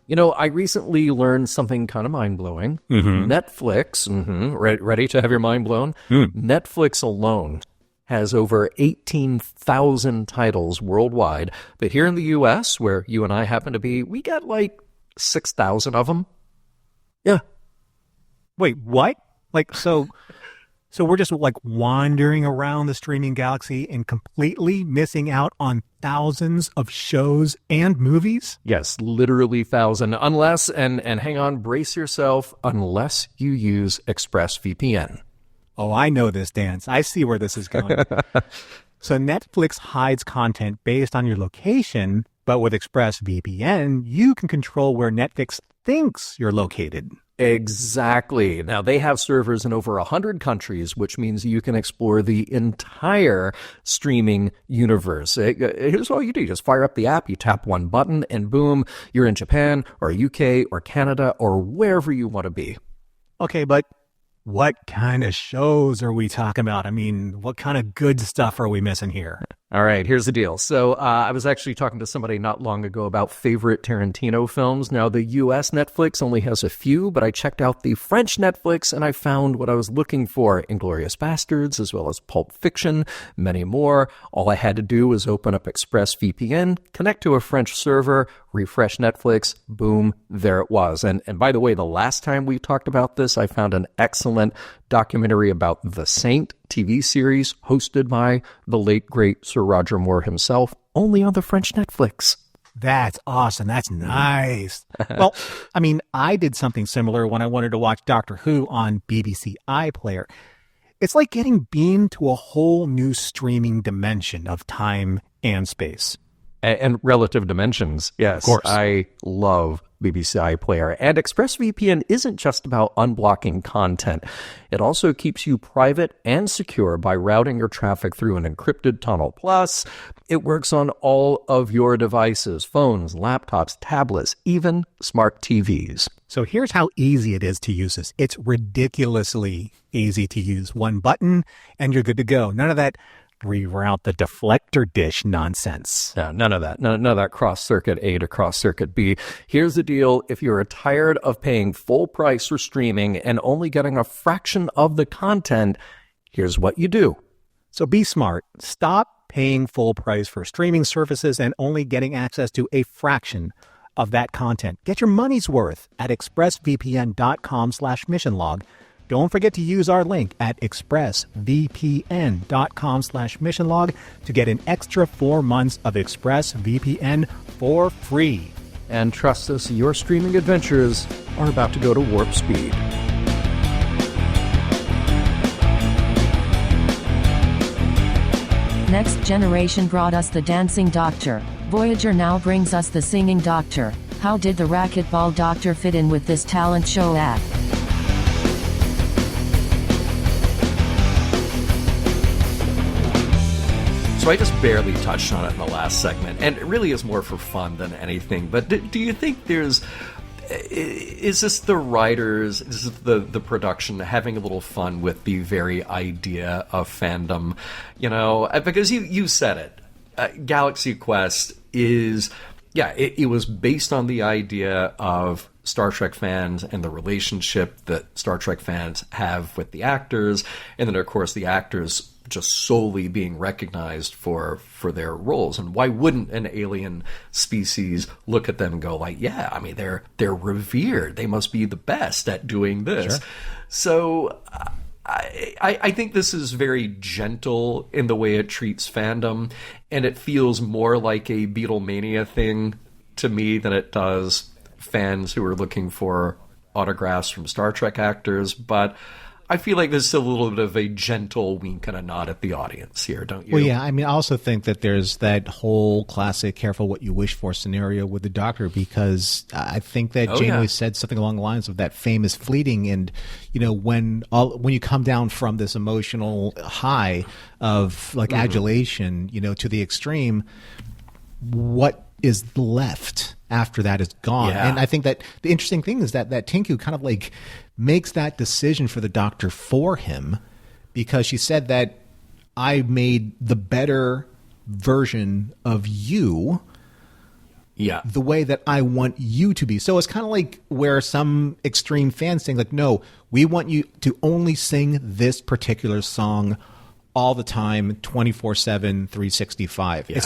I recently learned something kind of mind-blowing. Netflix, ready to have your mind blown? Netflix alone has over 18,000 titles worldwide. But here in the U.S., where you and I happen to be, we got like 6,000 of them. Yeah. Wait, what? So we're just like wandering around the streaming galaxy and completely missing out on thousands of shows and movies? Yes, literally 1,000. Unless, and hang on, brace yourself, unless you use ExpressVPN. Oh, I know this dance. I see where this is going. So Netflix hides content based on your location, but with ExpressVPN, you can control where Netflix thinks you're located. Exactly. Now, they have servers in over 100 countries, which means you can explore the entire streaming universe. Here's all you do. Just fire up the app, you tap one button, and boom, you're in Japan or UK or Canada or wherever you want to be. Okay, but what kind of shows are we talking about? I mean, what kind of good stuff are we missing here? All right, here's the deal. So I was actually talking to somebody not long ago about favorite Tarantino films. Now, the U.S. Netflix only has a few, but I checked out the French Netflix and I found what I was looking for: Inglourious Bastards, as well as Pulp Fiction, many more. All I had to do was open up ExpressVPN, connect to a French server, refresh Netflix, boom, there it was. And by the way, the last time we talked about this, I found an excellent documentary about The Saint TV series hosted by the late, great Sir Roger Moore himself, only on the French Netflix. That's awesome. That's nice. Well, I mean, I did something similar when I wanted to watch Doctor Who on BBC iPlayer. It's like getting beamed to a whole new streaming dimension of time and space. And relative dimensions, yes. Of course. I love BBC iPlayer. And ExpressVPN isn't just about unblocking content. It also keeps you private and secure by routing your traffic through an encrypted tunnel. Plus, it works on all of your devices: phones, laptops, tablets, even smart TVs. So here's how easy it is to use this. It's ridiculously easy to use. One button and you're good to go. None of that reroute the deflector dish nonsense. Yeah, none of that. None of that cross-circuit A to cross-circuit B. Here's the deal. If you're tired of paying full price for streaming and only getting a fraction of the content, here's what you do. So be smart. Stop paying full price for streaming services and only getting access to a fraction of that content. Get your money's worth at expressvpn.com/missionlog. Don't forget to use our link at expressvpn.com/missionlog to get an extra 4 months of ExpressVPN for free. And trust us, your streaming adventures are about to go to warp speed. Next Generation brought us the Dancing Doctor. Voyager now brings us the Singing Doctor. How did the Racquetball Doctor fit in with this talent show act? So So I just barely touched on it in the last segment, and it really is more for fun than anything. But do you think is this the writers, is this the production having a little fun with the very idea of fandom? Because you said it. Galaxy Quest is, it was based on the idea of Star Trek fans and the relationship that Star Trek fans have with the actors, and then of course the actors just solely being recognized for their roles. And why wouldn't an alien species look at them and go like, they're revered, they must be the best at doing this. Sure. So I think this is very gentle in the way it treats fandom, and it feels more like a Beatlemania thing to me than it does fans who are looking for autographs from Star Trek actors. But I feel like there's still a little bit of a gentle wink and a nod at the audience here, don't you? Well, yeah. I mean, I also think that there's that whole classic careful what you wish for scenario with the Doctor, because I think that Janeway said something along the lines of that famous fleeting. And, when you come down from this emotional high of like adulation, to the extreme, what is left after that is gone. Yeah. And I think that the interesting thing is that Tinku kind of like makes that decision for the Doctor for him, because she said that I made the better version of you the way that I want you to be. So it's kind of like where some extreme fans saying like, no, we want you to only sing this particular song all the time, 24/7, 365. Yeah.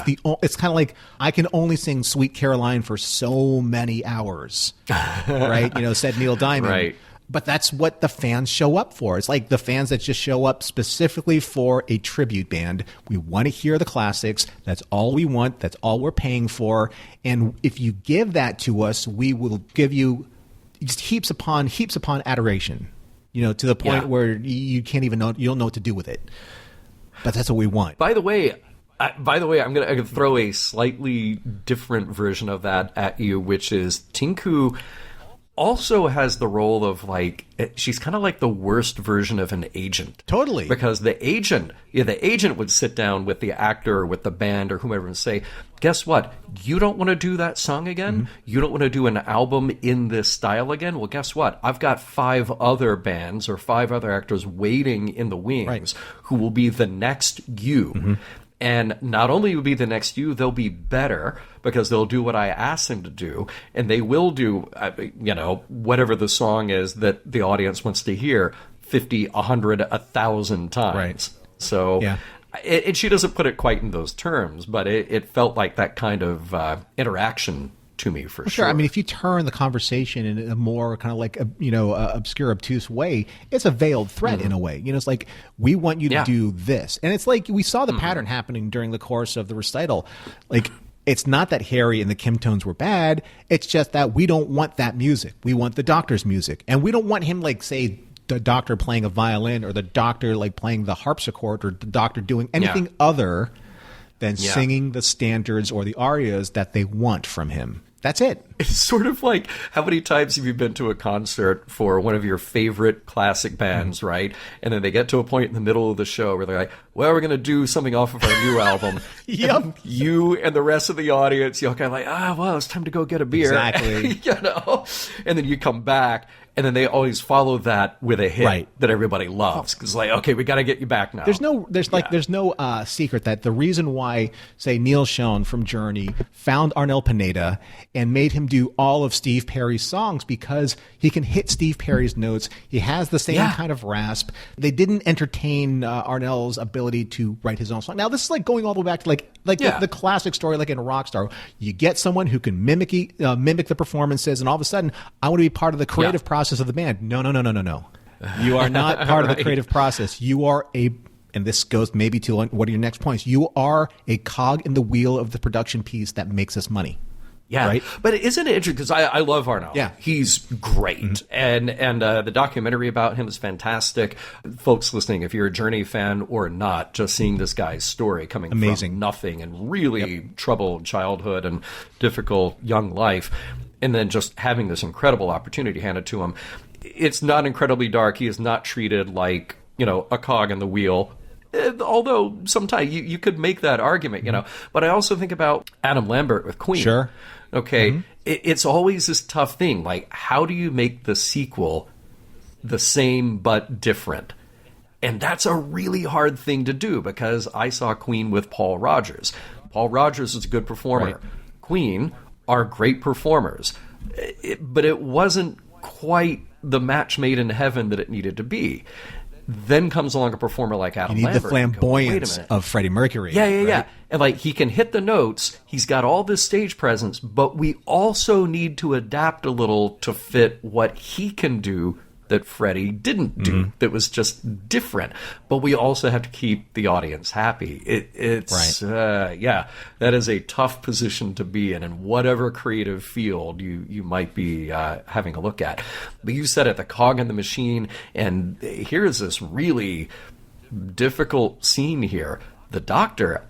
It's kind of like I can only sing Sweet Caroline for so many hours, right? Said Neil Diamond. Right. But that's what the fans show up for. It's like the fans that just show up specifically for a tribute band. We want to hear the classics. That's all we want. That's all we're paying for. And if you give that to us, we will give you just heaps upon adoration, to the point where you can't even know, you don't know what to do with it. But that's what we want. By the way, I'm going to throw a slightly different version of that at you, which is Tinku also has the role of like, she's kind of like the worst version of an agent. Totally. Because the agent would sit down with the actor or with the band or whomever and say, guess what? You don't want to do that song again? Mm-hmm. You don't want to do an album in this style again? Well, guess what? I've got 5 other bands or 5 other actors waiting in the wings who will be the next you. Mm-hmm. And not only will be the next you, they'll be better because they'll do what I asked them to do. And they will do, whatever the song is that the audience wants to hear 50, 100, 1,000 times. Right. So, and she doesn't put it quite in those terms, but it felt like that kind of interaction to me for sure. I mean, if you turn the conversation in a more kind of like obscure, obtuse way, it's a veiled threat in a way. It's like, we want you to do this, and it's like we saw the pattern happening during the course of the recital. Like, it's not that Harry and the Kim tones were bad. It's just that we don't want that music. We want the Doctor's music, and we don't want him like say the Doctor playing a violin or the Doctor like playing the harpsichord or the Doctor doing anything other than singing the standards or the arias that they want from him. That's it. It's sort of like, how many times have you been to a concert for one of your favorite classic bands, right? And then they get to a point in the middle of the show where they're like, well, we're going to do something off of our new album. Yep. And you and the rest of the audience, you're kind of like, well, it's time to go get a beer. Exactly. And then you come back, and then they always follow that with a hit that everybody loves. Because like, okay, we got to get you back now. There's no secret that the reason why, say, Neil Schon from Journey found Arnel Pineda and made him do all of Steve Perry's songs, because he can hit Steve Perry's notes. He has the same kind of rasp. They didn't entertain Arnel's ability to write his own song. Now, this is like going all the way back to the classic story, like in Rockstar. You get someone who can mimic the performances, and all of a sudden, I want to be part of the creative process of the band. No. You are not part of the creative process. You are and this goes maybe to one of your next points, you are a cog in the wheel of the production piece that makes us money. Yeah, right? But isn't it interesting? Because I love Arnel. Yeah. He's great. And the documentary about him is fantastic. Folks listening, if you're a Journey fan or not, just seeing this guy's story coming from nothing and really troubled childhood and difficult young life, and then just having this incredible opportunity handed to him. It's not incredibly dark. He is not treated like, a cog in the wheel although sometimes you could make that argument, you know. But I also think about Adam Lambert with Queen. Sure. Okay, it's always this tough thing. Like, how do you make the sequel the same but different? And that's a really hard thing to do, because I saw Queen with Paul Rogers. Paul Rogers is a good performer. Right. Queen are great performers. But it wasn't quite the match made in heaven that it needed to be. Then comes along a performer like Adam You need Lambert. the flamboyance of Freddie Mercury. Yeah. And like, he can hit the notes. He's got all this stage presence, but we also need to adapt a little to fit what he can do that Freddie didn't do, that was just different. But we also have to keep the audience happy. It's that is a tough position to be in whatever creative field you might be having a look at. But you said it, the cog in the machine, and here's this really difficult scene here. The doctor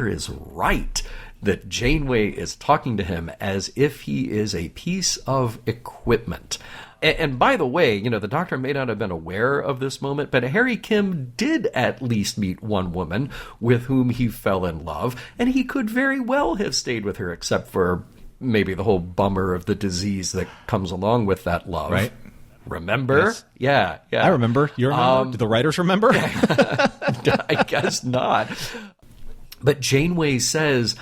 is right that Janeway is talking to him as if he is a piece of equipment. And by the way, you know, the doctor may not have been aware of this moment, but Harry Kim did at least meet one woman with whom he fell in love, and he could very well have stayed with her, except for maybe the whole bummer of the disease that comes along with that love. Right. Remember? Yes. Yeah. I remember. You remember? Do the writers remember? I guess not. But Janeway says,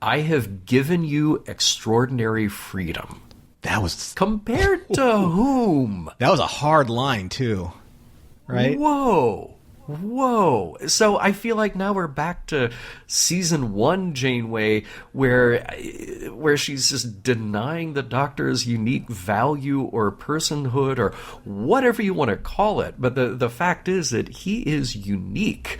I have given you extraordinary freedom. That was Compared to whom? That was a hard line too, right? Whoa. So I feel like now we're back to season 1 Janeway, where she's just denying the doctor's unique value or personhood or whatever you want to call it. But the fact is that he is unique.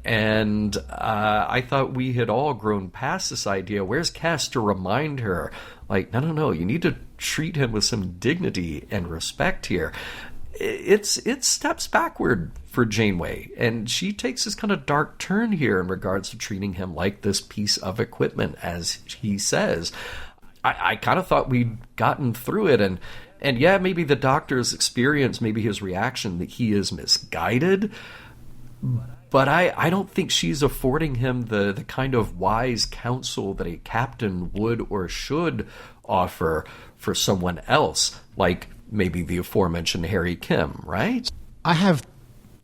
And I thought we had all grown past this idea. Where's Cass to remind her? Like, no, you need to treat him with some dignity and respect here. It's steps backward for Janeway, and she takes this kind of dark turn here in regards to treating him like this piece of equipment, as he says. I kind of thought we'd gotten through it, and yeah, maybe the doctor's experience, maybe his reaction, that he is misguided, but I don't think she's affording him the kind of wise counsel that a captain would or should offer for someone else, like maybe the aforementioned Harry Kim, right? I have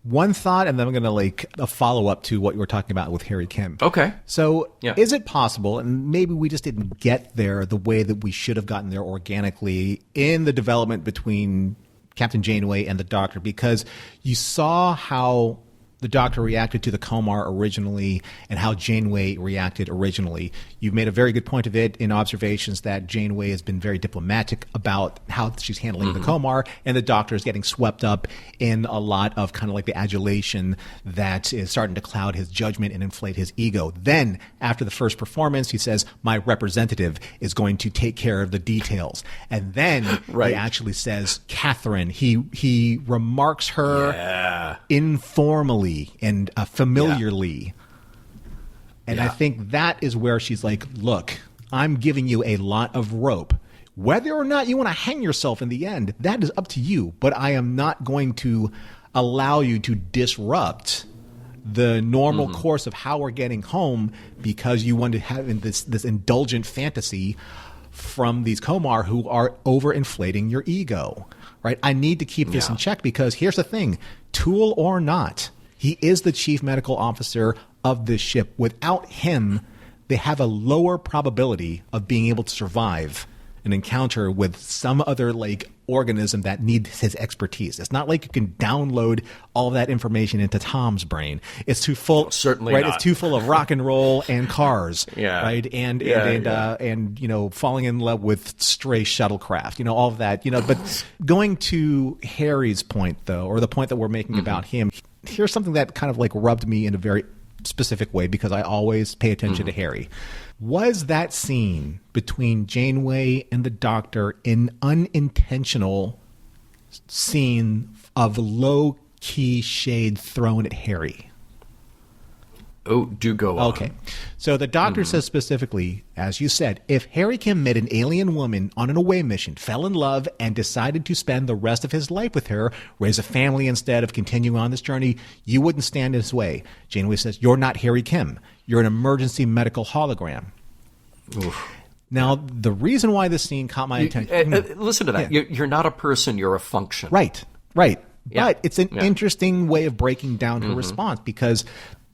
one thought, and then I'm going to like a follow-up to what you were talking about with Harry Kim. Okay. So Yeah. Is it possible, and maybe we just didn't get there the way that we should have gotten there organically in the development between Captain Janeway and the Doctor, because you saw how the Doctor reacted to the Komar originally and how Janeway reacted originally. You've made a very good point of it in observations that Janeway has been very diplomatic about how she's handling the Komar, and the Doctor is getting swept up in a lot of kind of like the adulation that is starting to cloud his judgment and inflate his ego. Then, after the first performance, he says, my representative is going to take care of the details. And then he actually says, Catherine. He remarks her informally and familiarly. And I think that is where she's like, look, I'm giving you a lot of rope. Whether or not you want to hang yourself in the end, that is up to you. But I am not going to allow you to disrupt the normal course of how we're getting home because you want to have this indulgent fantasy from these Komar who are overinflating your ego. Right? I need to keep this in check, because here's the thing, tool or not, he is the chief medical officer of this ship. Without him, they have a lower probability of being able to survive an encounter with some other like organism that needs his expertise. It's not like you can download all that information into Tom's brain. It's too full. Certainly right. not. It's too full of rock and roll and cars. Right. And you know, falling in love with stray shuttlecraft. You know, all of that. You know, but going to Harry's point though, or the point that we're making about him, here's something that kind of like rubbed me in a very specific way, because I always pay attention to Harry. Was that scene between Janeway and the Doctor an unintentional scene of low-key shade thrown at Harry? Oh, do go on. Okay. So the doctor says specifically, as you said, if Harry Kim met an alien woman on an away mission, fell in love, and decided to spend the rest of his life with her, raise a family instead of continuing on this journey, you wouldn't stand in his way. Janeway says, you're not Harry Kim. You're an emergency medical hologram. Oof. Now, the reason why this scene caught my attention... Listen to that. You're not a person, you're a function. Right. Yeah. But it's an interesting way of breaking down her response, because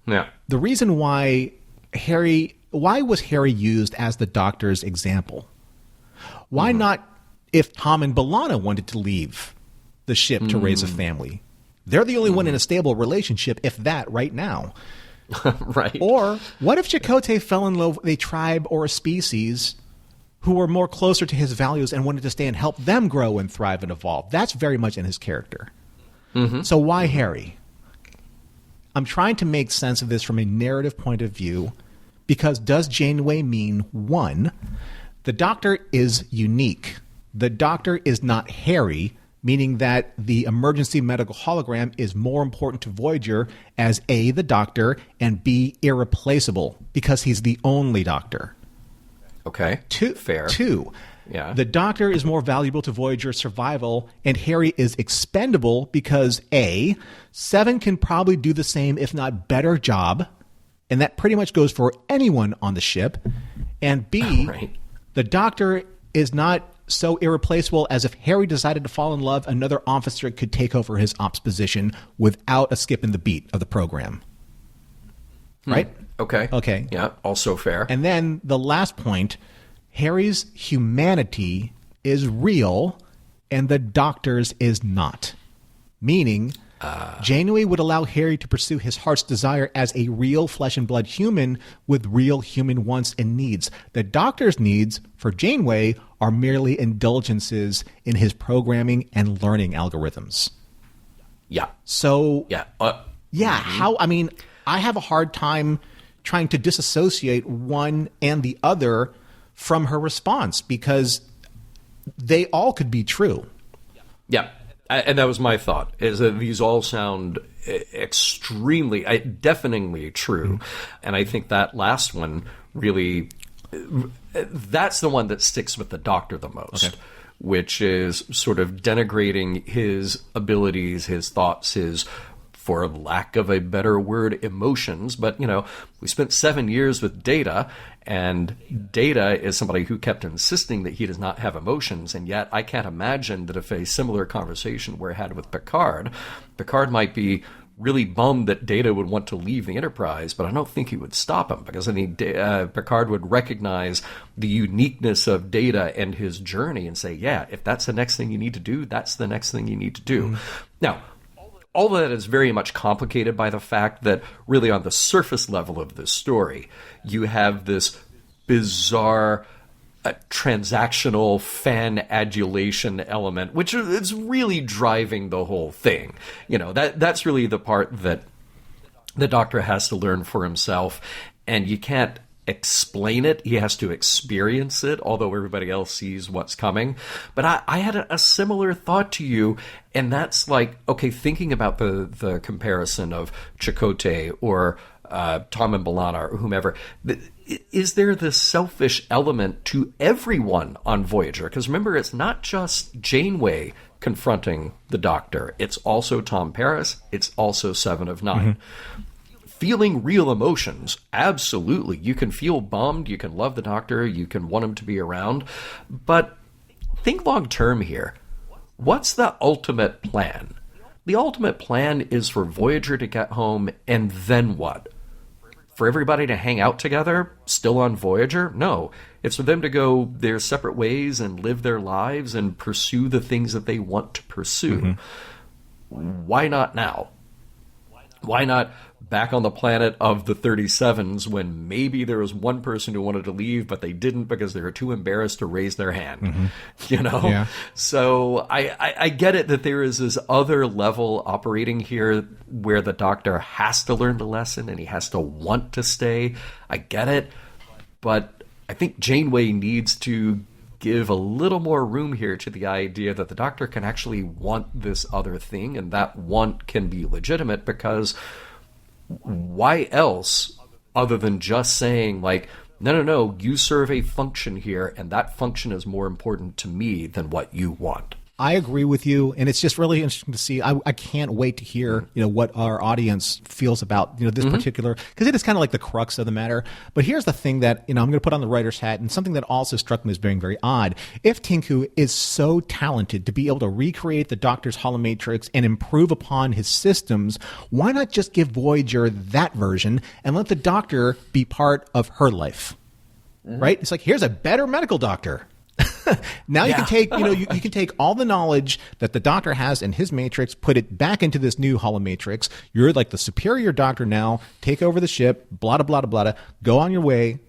the reason why was Harry used as the doctor's example? Why not if Tom and B'Elanna wanted to leave the ship to raise a family? They're the only one in a stable relationship, if that, right now. Right. Or what if Chakotay fell in love with a tribe or a species who were more closer to his values and wanted to stay and help them grow and thrive and evolve? That's very much in his character. So why Harry? I'm trying to make sense of this from a narrative point of view, because does Janeway mean, one, the Doctor is unique. The Doctor is not Harry, meaning that the emergency medical hologram is more important to Voyager as A, the Doctor, and B, irreplaceable, because he's the only Doctor. Okay. Fair. Two, yeah. The Doctor is more valuable to Voyager's survival, and Harry is expendable because A, Seven can probably do the same, if not better job, and that pretty much goes for anyone on the ship, and B, the Doctor is not so irreplaceable as if Harry decided to fall in love, another officer could take over his ops position without a skip in the beat of the program. Right? Okay. Yeah, also fair. And then the last point, Harry's humanity is real and the Doctor's is not. Meaning, Janeway would allow Harry to pursue his heart's desire as a real flesh and blood human with real human wants and needs. The Doctor's needs for Janeway are merely indulgences in his programming and learning algorithms. Yeah. So, how? I mean, I have a hard time trying to disassociate one and the other from her response, because they all could be true. Yeah. And that was my thought, is that these all sound extremely, deafeningly true. And I think that last one really, that's the one that sticks with the Doctor the most, which is sort of denigrating his abilities, his thoughts, his, for lack of a better word, emotions. But, we spent 7 years with Data, and Data is somebody who kept insisting that he does not have emotions, and yet I can't imagine that if a similar conversation were had with Picard might be really bummed that Data would want to leave the Enterprise, but I don't think he would stop him, because I think Picard would recognize the uniqueness of Data and his journey and say, yeah, if that's the next thing you need to do, that's the next thing you need to do. Now, all of that is very much complicated by the fact that really on the surface level of this story, you have this bizarre transactional fan adulation element, which is really driving the whole thing. That's really the part that the Doctor has to learn for himself, and you can't explain it. He has to experience it, although everybody else sees what's coming. But I had a similar thought to you, and that's like, okay, thinking about the comparison of Chakotay or Tom and B'Elanna or whomever, is there this selfish element to everyone on Voyager? Because remember, it's not just Janeway confronting the Doctor. It's also Tom Paris. It's also Seven of Nine. Feeling real emotions, absolutely. You can feel bummed, you can love the Doctor, you can want him to be around, but think long term here. What's the ultimate plan? The ultimate plan is for Voyager to get home, and then what? For everybody to hang out together, still on Voyager? No. It's for them to go their separate ways and live their lives and pursue the things that they want to pursue. Why not now? Why not back on the planet of the 37s when maybe there was one person who wanted to leave, but they didn't because they were too embarrassed to raise their hand? Yeah. So I get it that there is this other level operating here where the Doctor has to learn the lesson and he has to want to stay. I get it. But I think Janeway needs to give a little more room here to the idea that the Doctor can actually want this other thing, and that want can be legitimate, because why else, other than just saying, like, no, you serve a function here, and that function is more important to me than what you want. I agree with you, and it's just really interesting to see. I can't wait to hear, what our audience feels about, this particular, because it is kind of like the crux of the matter. But here's the thing that, I'm going to put on the writer's hat, and something that also struck me as being very odd. If Tinku is so talented to be able to recreate the Doctor's holomatrix and improve upon his systems, why not just give Voyager that version and let the Doctor be part of her life? Right? It's like, here's a better medical doctor. Now you can take, you can take all the knowledge that the Doctor has in his matrix, put it back into this new holomatrix. You're like the superior Doctor now. Take over the ship, blah, blah, blah, blah, go on your way,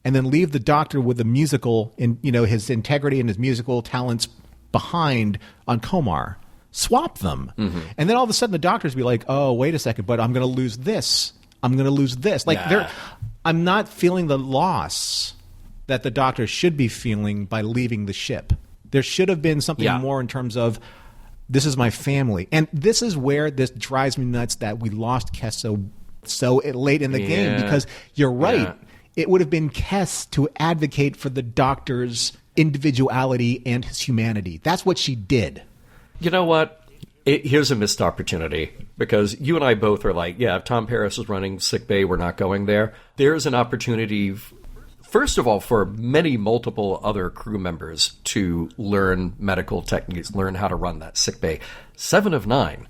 and then leave the Doctor with the musical, his integrity and his musical talents behind on Komar. Swap them. And then all of a sudden the Doctors be like, oh, wait a second, but I'm going to lose this. I'm going to lose this. Like, I'm not feeling the loss that the Doctor should be feeling by leaving the ship. There should have been something more in terms of, this is my family. And this is where this drives me nuts that we lost Kes so late in the game, because you're right. Yeah. It would have been Kes to advocate for the Doctor's individuality and his humanity. That's what she did. You know what? Here's a missed opportunity, because you and I both are like, if Tom Paris is running sickbay, we're not going there. There's an opportunity, first of all, for multiple other crew members to learn medical techniques, learn how to run that sickbay. 7 of 9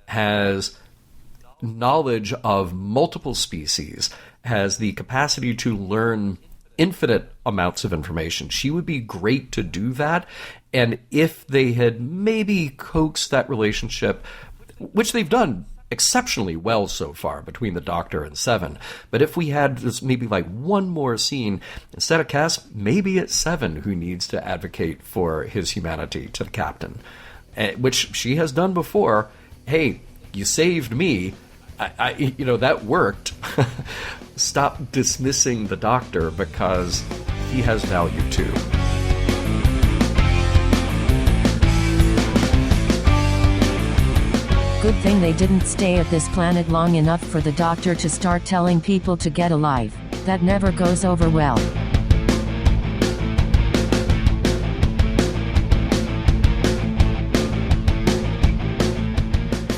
has knowledge of multiple species, has the capacity to learn infinite amounts of information. She would be great to do that. And if they had maybe coaxed that relationship, which they've done exceptionally well so far between the Doctor and 7. But if we had just maybe like one more scene, instead of Cass, maybe it's 7 who needs to advocate for his humanity to the captain, which she has done before. Hey, you saved me. That worked. Stop dismissing the Doctor, because he has value too. Good thing they didn't stay at this planet long enough for the Doctor to start telling people to get a life. That never goes over well.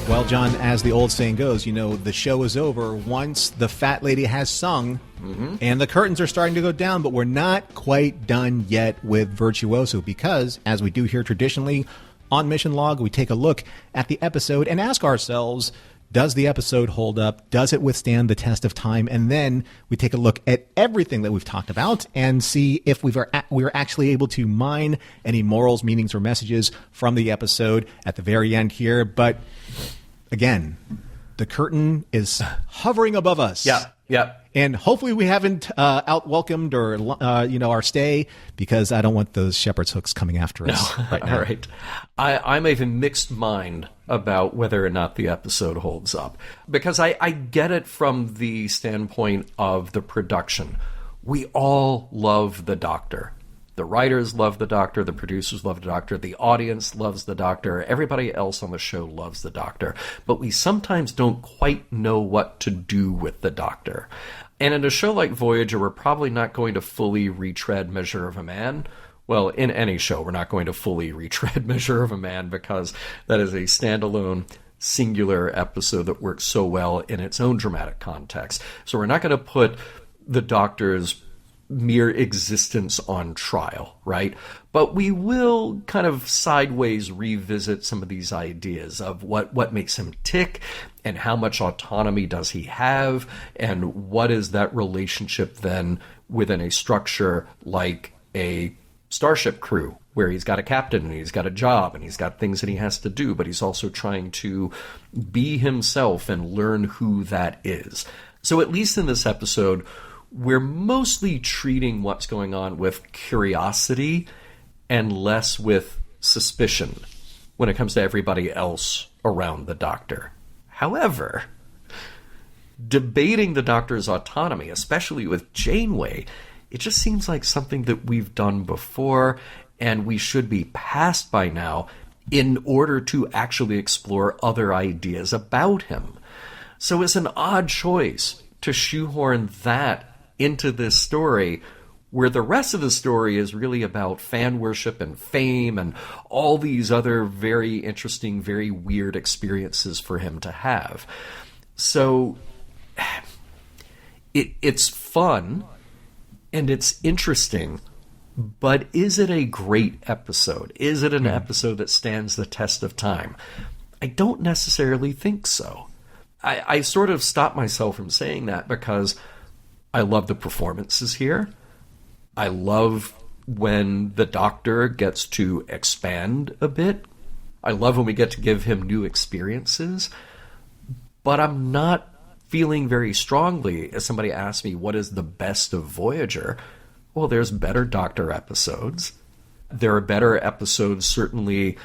Well, John, as the old saying goes, the show is over once the fat lady has sung, and the curtains are starting to go down, but we're not quite done yet with Virtuoso, because, as we do here traditionally, on Mission Log, we take a look at the episode and ask ourselves, does the episode hold up? Does it withstand the test of time? And then we take a look at everything that we've talked about and see if we're actually able to mine any morals, meanings, or messages from the episode at the very end here. But again, the curtain is hovering above us. Yeah. And hopefully we haven't out-welcomed or, our stay, because I don't want those shepherd's hooks coming after us right now. All right. I'm of a mixed mind about whether or not the episode holds up, because I get it from the standpoint of the production. We all love the Doctor. The writers love the Doctor, the producers love the Doctor, the audience loves the Doctor, everybody else on the show loves the Doctor. But we sometimes don't quite know what to do with the Doctor. And in a show like Voyager, we're probably not going to fully retread Measure of a Man. Well, in any show, we're not going to fully retread Measure of a Man, because that is a standalone, singular episode that works so well in its own dramatic context. So we're not going to put the Doctor's mere existence on trial, right? But we will kind of sideways revisit some of these ideas of what makes him tick, and how much autonomy does he have, and what is that relationship then within a structure like a starship crew, where he's got a captain and he's got a job and he's got things that he has to do, but he's also trying to be himself and learn who that is. So at least in this episode, we're mostly treating what's going on with curiosity and less with suspicion when it comes to everybody else around the Doctor. However, debating the Doctor's autonomy, especially with Janeway, it just seems like something that we've done before, and we should be past by now in order to actually explore other ideas about him. So it's an odd choice to shoehorn that into this story, where the rest of the story is really about fan worship and fame and all these other very interesting, very weird experiences for him to have. So it's fun and it's interesting, but is it a great episode? Is it an episode that stands the test of time? I don't necessarily think so. I sort of stopped myself from saying that because I love the performances here. I love when the Doctor gets to expand a bit. I love when we get to give him new experiences. But I'm not feeling very strongly, as somebody asked me, what is the best of Voyager? Well, there's better Doctor episodes. There are better episodes, certainly,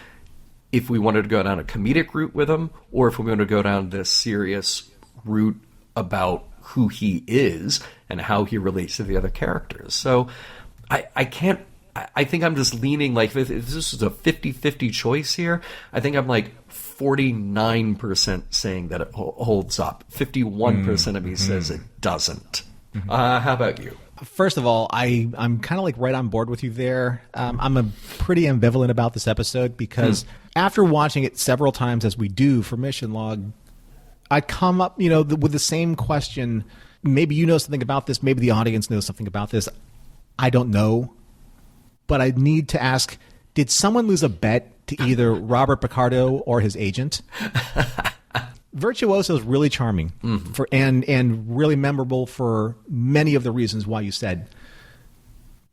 if we wanted to go down a comedic route with him, or if we wanted to go down this serious route about who he is and how he relates to the other characters. So I can't, I think I'm just leaning, like, if this is a 50-50 choice here, I think I'm like 49% saying that it holds up. 51% of me says it doesn't. How about you? First of all, I'm kind of like right on board with you there. I'm pretty ambivalent about this episode because after watching it several times, as we do for Mission Log, I come up, with the same question. Maybe you know something about this. Maybe the audience knows something about this. I don't know. But I need to ask, did someone lose a bet to either Robert Picardo or his agent? Virtuoso is really charming and really memorable for many of the reasons why you said.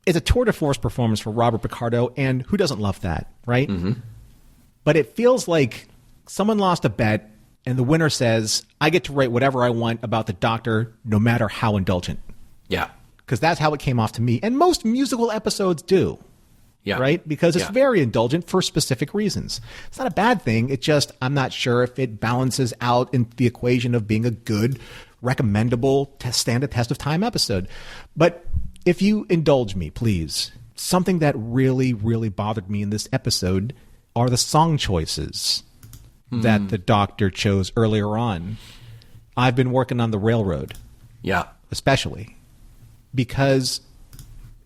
It's a tour de force performance for Robert Picardo, and who doesn't love that, right? But it feels like someone lost a bet, and the winner says, I get to write whatever I want about the Doctor, no matter how indulgent. Yeah. Because that's how it came off to me. And most musical episodes do. Yeah. Right? Because it's very indulgent for specific reasons. It's not a bad thing. It just, I'm not sure if it balances out in the equation of being a good, recommendable, stand the test of time episode. But if you indulge me, please, something that really, really bothered me in this episode are the song choices that the Doctor chose earlier on. I've been working on the Railroad. Yeah. Especially. Because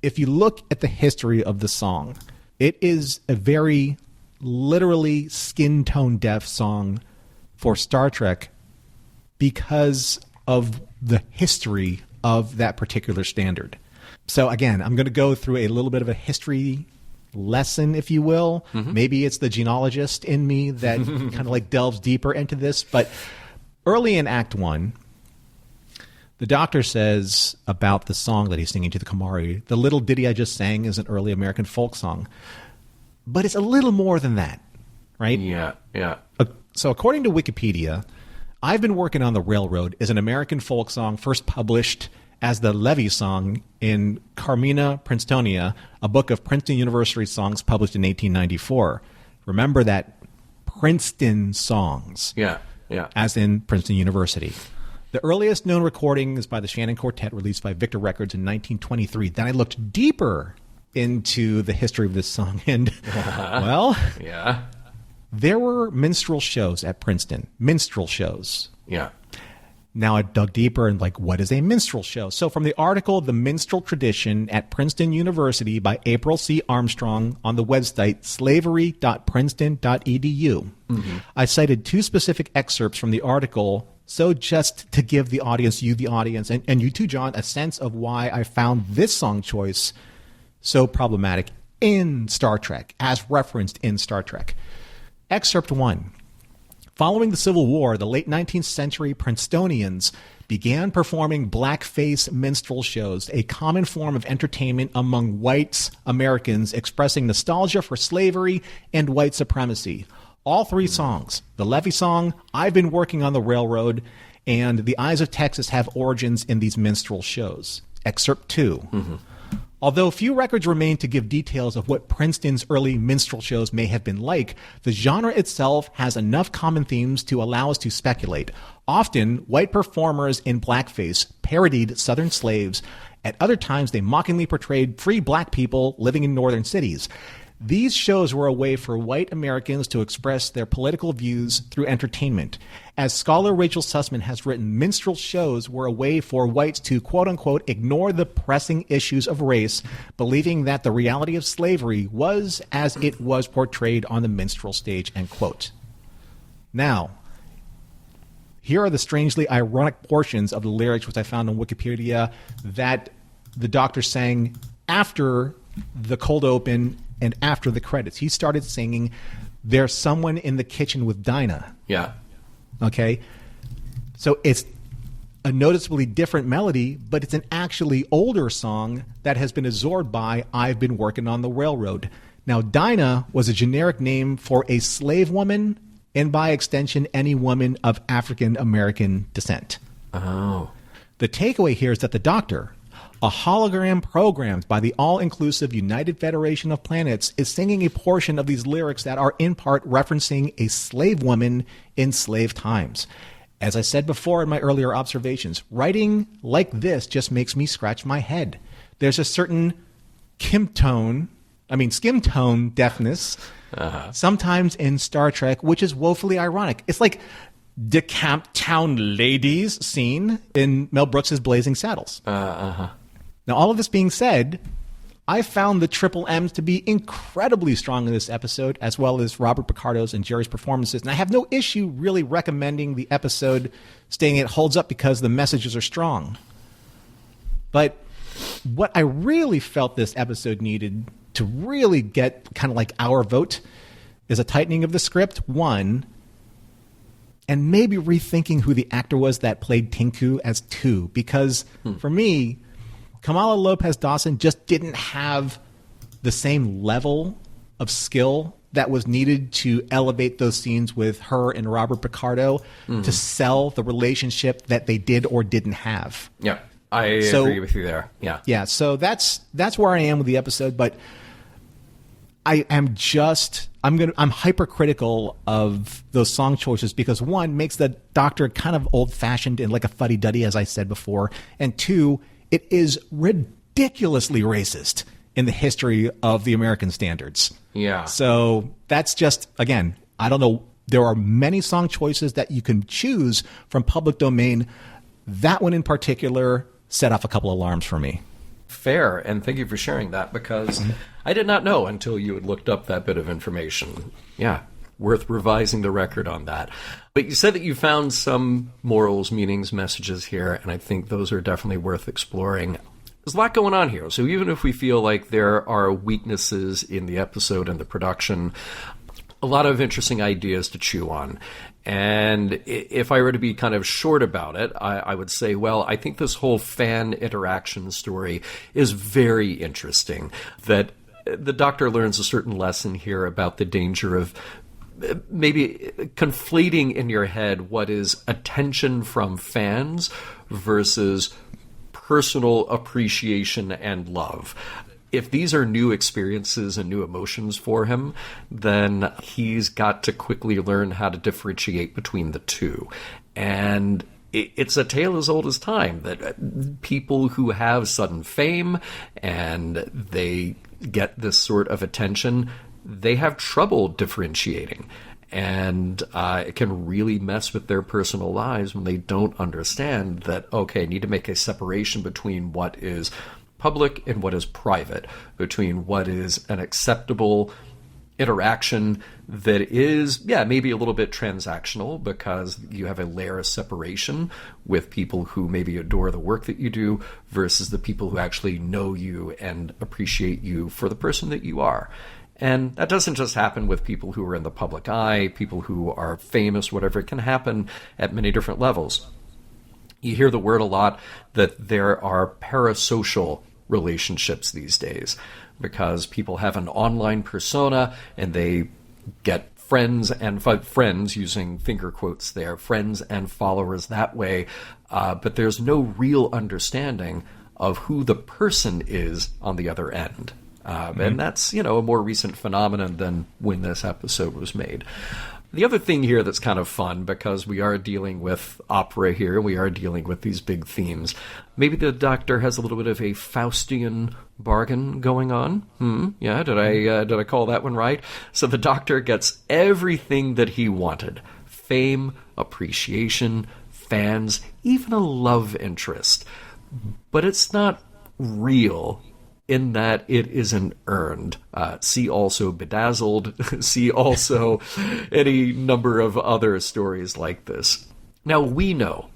if you look at the history of the song, it is a very literally skin tone deaf song for Star Trek because of the history of that particular standard. So again, I'm going to go through a little bit of a history lesson, if you will. Maybe it's the genealogist in me that kind of like delves deeper into this. But early in Act 1, the Doctor says about the song that he's singing to the Kamari, the little ditty I just sang is an early American folk song. But it's a little more than that, right? Yeah, yeah. So according to Wikipedia, I've Been Working on the Railroad is an American folk song first published as the Levy song in Carmina Princetonia, a book of Princeton University songs published in 1894. Remember that, Princeton songs. Yeah, yeah. As in Princeton University. The earliest known recording is by the Shannon Quartet, released by Victor Records in 1923. Then I looked deeper into the history of this song, and, well, yeah, there were minstrel shows at Princeton. Minstrel shows. Yeah. Now I dug deeper and like, what is a minstrel show? So from the article, The Minstrel Tradition at Princeton University by April C. Armstrong on the website slavery.princeton.edu, I cited two specific excerpts from the article. So just to give the audience, you, the audience, and you too, John, a sense of why I found this song choice so problematic in Star Trek, as referenced in Star Trek. Excerpt 1. Following the Civil War, the late 19th century Princetonians began performing blackface minstrel shows, a common form of entertainment among white Americans expressing nostalgia for slavery and white supremacy. All three songs, the Levy song, I've Been Working on the Railroad, and The Eyes of Texas have origins in these minstrel shows. Excerpt 2. Although few records remain to give details of what Princeton's early minstrel shows may have been like, the genre itself has enough common themes to allow us to speculate. Often, white performers in blackface parodied Southern slaves. At other times, they mockingly portrayed free black people living in northern cities. These shows were a way for white Americans to express their political views through entertainment. As scholar Rachel Sussman has written, minstrel shows were a way for whites to, quote-unquote, ignore the pressing issues of race, believing that the reality of slavery was as it was portrayed on the minstrel stage, end quote. Now, here are the strangely ironic portions of the lyrics which I found on Wikipedia that the Doctor sang after the cold open and after the credits. He started singing, "There's someone in the kitchen with Dinah." Yeah. Okay? So it's a noticeably different melody, but it's an actually older song that has been absorbed by "I've Been Working on the Railroad." Now, Dinah was a generic name for a slave woman, and by extension, any woman of African American descent. Oh. The takeaway here is that the Doctor, a hologram programmed by the all-inclusive United Federation of Planets, is singing a portion of these lyrics that are in part referencing a slave woman in slave times. As I said before in my earlier observations, writing like this just makes me scratch my head. There's a certain skim tone deafness, sometimes in Star Trek, which is woefully ironic. It's like the Camp Town ladies scene in Mel Brooks' Blazing Saddles. Now, all of this being said, I found the Triple M's to be incredibly strong in this episode, as well as Robert Picardo's and Jerry's performances. And I have no issue really recommending the episode, stating it holds up because the messages are strong. But what I really felt this episode needed to really get kind of like our vote is a tightening of the script, one, and maybe rethinking who the actor was that played Tinku as two. Because for me, Kamala Lopez Dawson just didn't have the same level of skill that was needed to elevate those scenes with her and Robert Picardo to sell the relationship that they did or didn't have. Yeah, I agree with you there. Yeah. Yeah, so that's where I am with the episode, but I'm hypercritical of those song choices because one, makes the Doctor kind of old-fashioned and like a fuddy-duddy, as I said before, and two, it is ridiculously racist in the history of the American standards. Yeah. So that's just, again, I don't know. There are many song choices that you can choose from public domain. That one in particular set off a couple alarms for me. Fair, and thank you for sharing that because I did not know until you had looked up that bit of information. Yeah, worth revising the record on that. But you said that you found some morals, meanings, messages here, and I think those are definitely worth exploring. There's a lot going on here, so even if we feel like there are weaknesses in the episode and the production, a lot of interesting ideas to chew on. And if I were to be kind of short about it, I would say, well, I think this whole fan interaction story is very interesting. That the Doctor learns a certain lesson here about the danger of maybe conflating in your head what is attention from fans versus personal appreciation and love. If these are new experiences and new emotions for him, then he's got to quickly learn how to differentiate between the two. And it's a tale as old as time that people who have sudden fame and they get this sort of attention, they have trouble differentiating. And it can really mess with their personal lives when they don't understand that, okay, I need to make a separation between what is public and what is private, between what is an acceptable interaction that is, maybe a little bit transactional because you have a layer of separation with people who maybe adore the work that you do versus the people who actually know you and appreciate you for the person that you are. And that doesn't just happen with people who are in the public eye, people who are famous, whatever. It can happen at many different levels. You hear the word a lot that there are parasocial relationships these days because people have an online persona and they get friends and friends, using finger quotes there, friends and followers that way, but there's no real understanding of who the person is on the other end. And that's, a more recent phenomenon than when this episode was made. The other thing here that's kind of fun, because we are dealing with opera here, we are dealing with these big themes. Maybe the Doctor has a little bit of a Faustian bargain going on. Yeah, did I call that one right? So the Doctor gets everything that he wanted: fame, appreciation, fans, even a love interest. But it's not real, in that it isn't earned. See also Bedazzled, see also any number of other stories like this. Now, we know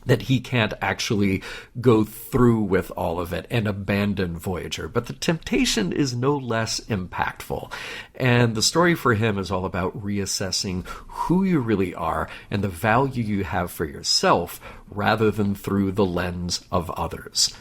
that he can't actually go through with all of it and abandon Voyager, but the temptation is no less impactful. And the story for him is all about reassessing who you really are and the value you have for yourself, rather than through the lens of others.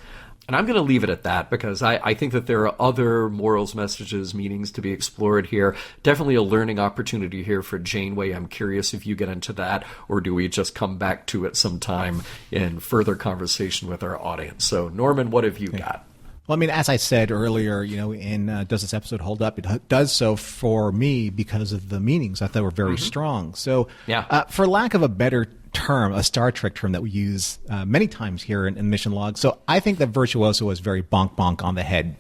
And I'm going to leave it at that, because I think that there are other morals, messages, meanings to be explored here. Definitely a learning opportunity here for Janeway. I'm curious if you get into that, or do we just come back to it sometime in further conversation with our audience? So, Norman, what have you got? Well, I mean, as I said earlier, in Does This Episode Hold Up? It does so for me because of the meanings I thought were very strong. So, for lack of a better term, a Star Trek term that we use many times here in Mission Log. So I think that Virtuoso was very bonk on the head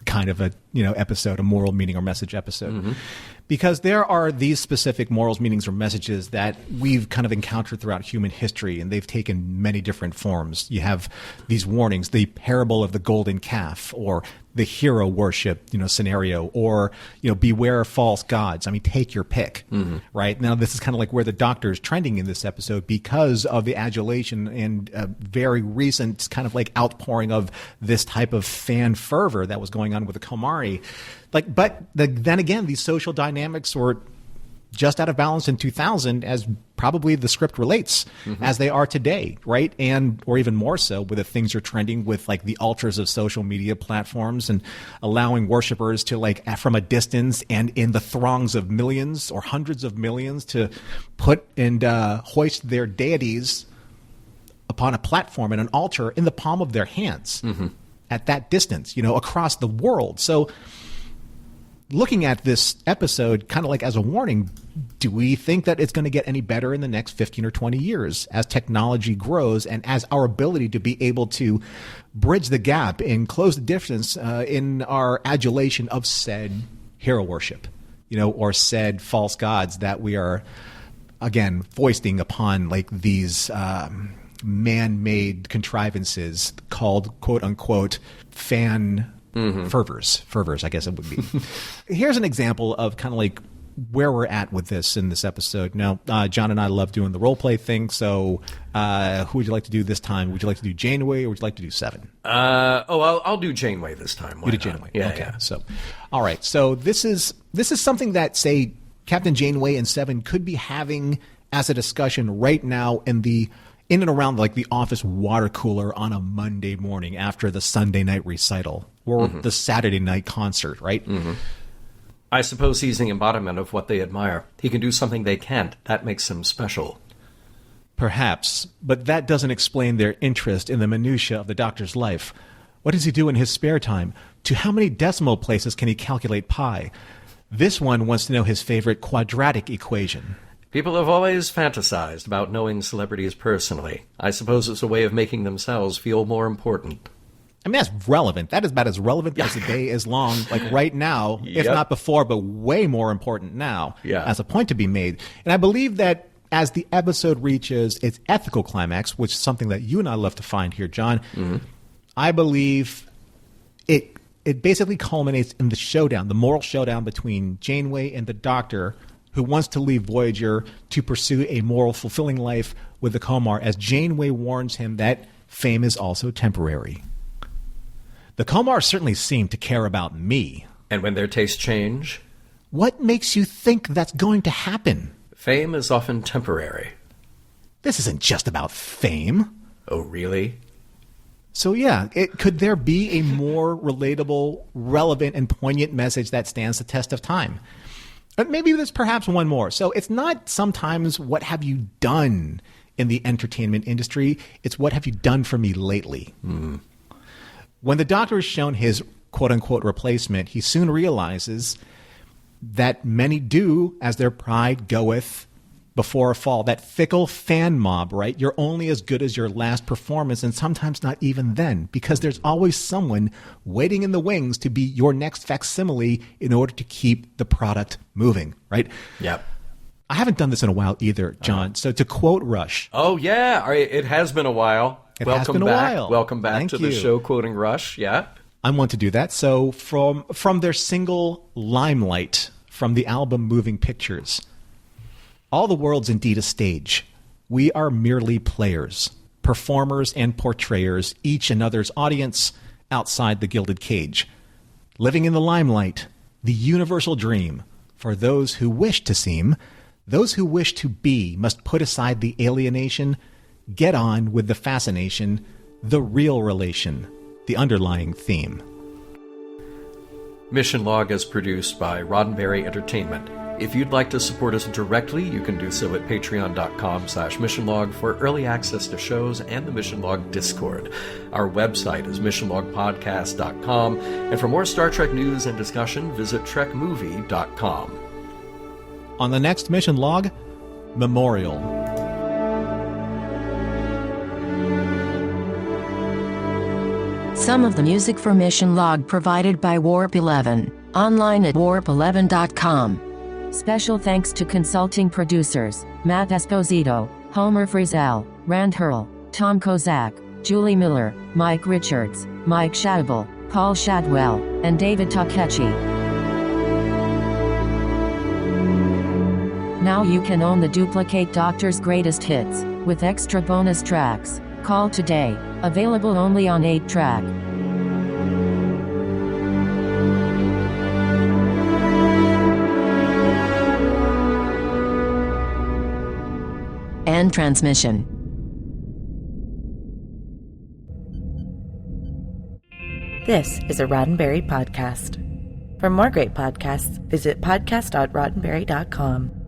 kind of a episode, a moral meaning or message episode. Because there are these specific morals, meanings, or messages that we've kind of encountered throughout human history, and they've taken many different forms. You have these warnings, the parable of the golden calf, or the hero worship, scenario, or, beware false gods. I mean, take your pick, right? Now, this is kind of like where the Doctor is trending in this episode because of the adulation and very recent kind of like outpouring of this type of fan fervor that was going on with the Komari. Then again, these social dynamics were just out of balance in 2000, as probably the script relates, as they are today, right? Or even more so with the things are trending with like the ultras of social media platforms and allowing worshipers to from a distance and in the throngs of millions or hundreds of millions to put and hoist their deities upon a platform and an altar in the palm of their hands at that distance, across the world. So, looking at this episode kind of like as a warning, do we think that it's going to get any better in the next 15 or 20 years as technology grows and as our ability to be able to bridge the gap and close the distance in our adulation of said hero worship, or said false gods that we are, again, foisting upon these man-made contrivances called, quote unquote, fan fervors, I guess it would be. Here's an example of kind of like where we're at with this in this episode. Now, John and I love doing the role play thing. So, who would you like to do this time? Would you like to do Janeway, or would you like to do Seven? I'll do Janeway this time. Why you do not? Janeway, yeah. Okay. Yeah. So, all right. So this is something that, say, Captain Janeway and Seven could be having as a discussion right now in and around the office water cooler on a Monday morning after the Sunday night recital or the Saturday night concert, right? I suppose he's the embodiment of what they admire. He can do something they can't. That makes him special. Perhaps, but that doesn't explain their interest in the minutiae of the Doctor's life. What does he do in his spare time? To how many decimal places can he calculate pi? This one wants to know his favorite quadratic equation. People have always fantasized about knowing celebrities personally. I suppose it's a way of making themselves feel more important. I mean, that's relevant. That is about as relevant as the day is long, right now, if not before, but way more important now as a point to be made. And I believe that as the episode reaches its ethical climax, which is something that you and I love to find here, John, I believe it basically culminates in the showdown, the moral showdown between Janeway and the Doctor, who wants to leave Voyager to pursue a moral, fulfilling life with the Komar, as Janeway warns him that fame is also temporary. The Komar certainly seem to care about me. And when their tastes change? What makes you think that's going to happen? Fame is often temporary. This isn't just about fame. Oh, really? So could there be a more relatable, relevant, and poignant message that stands the test of time? But maybe there's perhaps one more. So it's not sometimes what have you done in the entertainment industry, it's what have you done for me lately. When the Doctor is shown his quote-unquote replacement, he soon realizes that many do as their pride goeth before a fall. That fickle fan mob, right? You're only as good as your last performance, and sometimes not even then, because there's always someone waiting in the wings to be your next facsimile in order to keep the product moving, right? Yep. I haven't done this in a while either, John. So to quote Rush. Oh, yeah. All right. It has been a while. Welcome back. Welcome back to the show quoting Rush. Yeah. I want to do that. So from their single Limelight from the album Moving Pictures, all the world's indeed a stage. We are merely players, performers and portrayers, each another's audience outside the gilded cage. Living in the limelight, the universal dream. For those who wish to seem, those who wish to be must put aside the alienation, get on with the fascination, the real relation, the underlying theme. Mission Log is produced by Roddenberry Entertainment. If you'd like to support us directly, you can do so at patreon.com/missionlog for early access to shows and the Mission Log Discord. Our website is missionlogpodcast.com, and for more Star Trek news and discussion, visit trekmovie.com. On the next Mission Log, Memorial. Some of the music for Mission Log provided by Warp 11, online at warp11.com. Special thanks to consulting producers, Matt Esposito, Homer Frizzell, Rand Hurl, Tom Kozak, Julie Miller, Mike Richards, Mike Shadwell, Paul Shadwell, and David Takechi. Now you can own the Duplicate Doctor's greatest hits, with extra bonus tracks. Call today, available only on 8-track. End transmission. This is a Roddenberry podcast. For more great podcasts, visit podcast.roddenberry.com.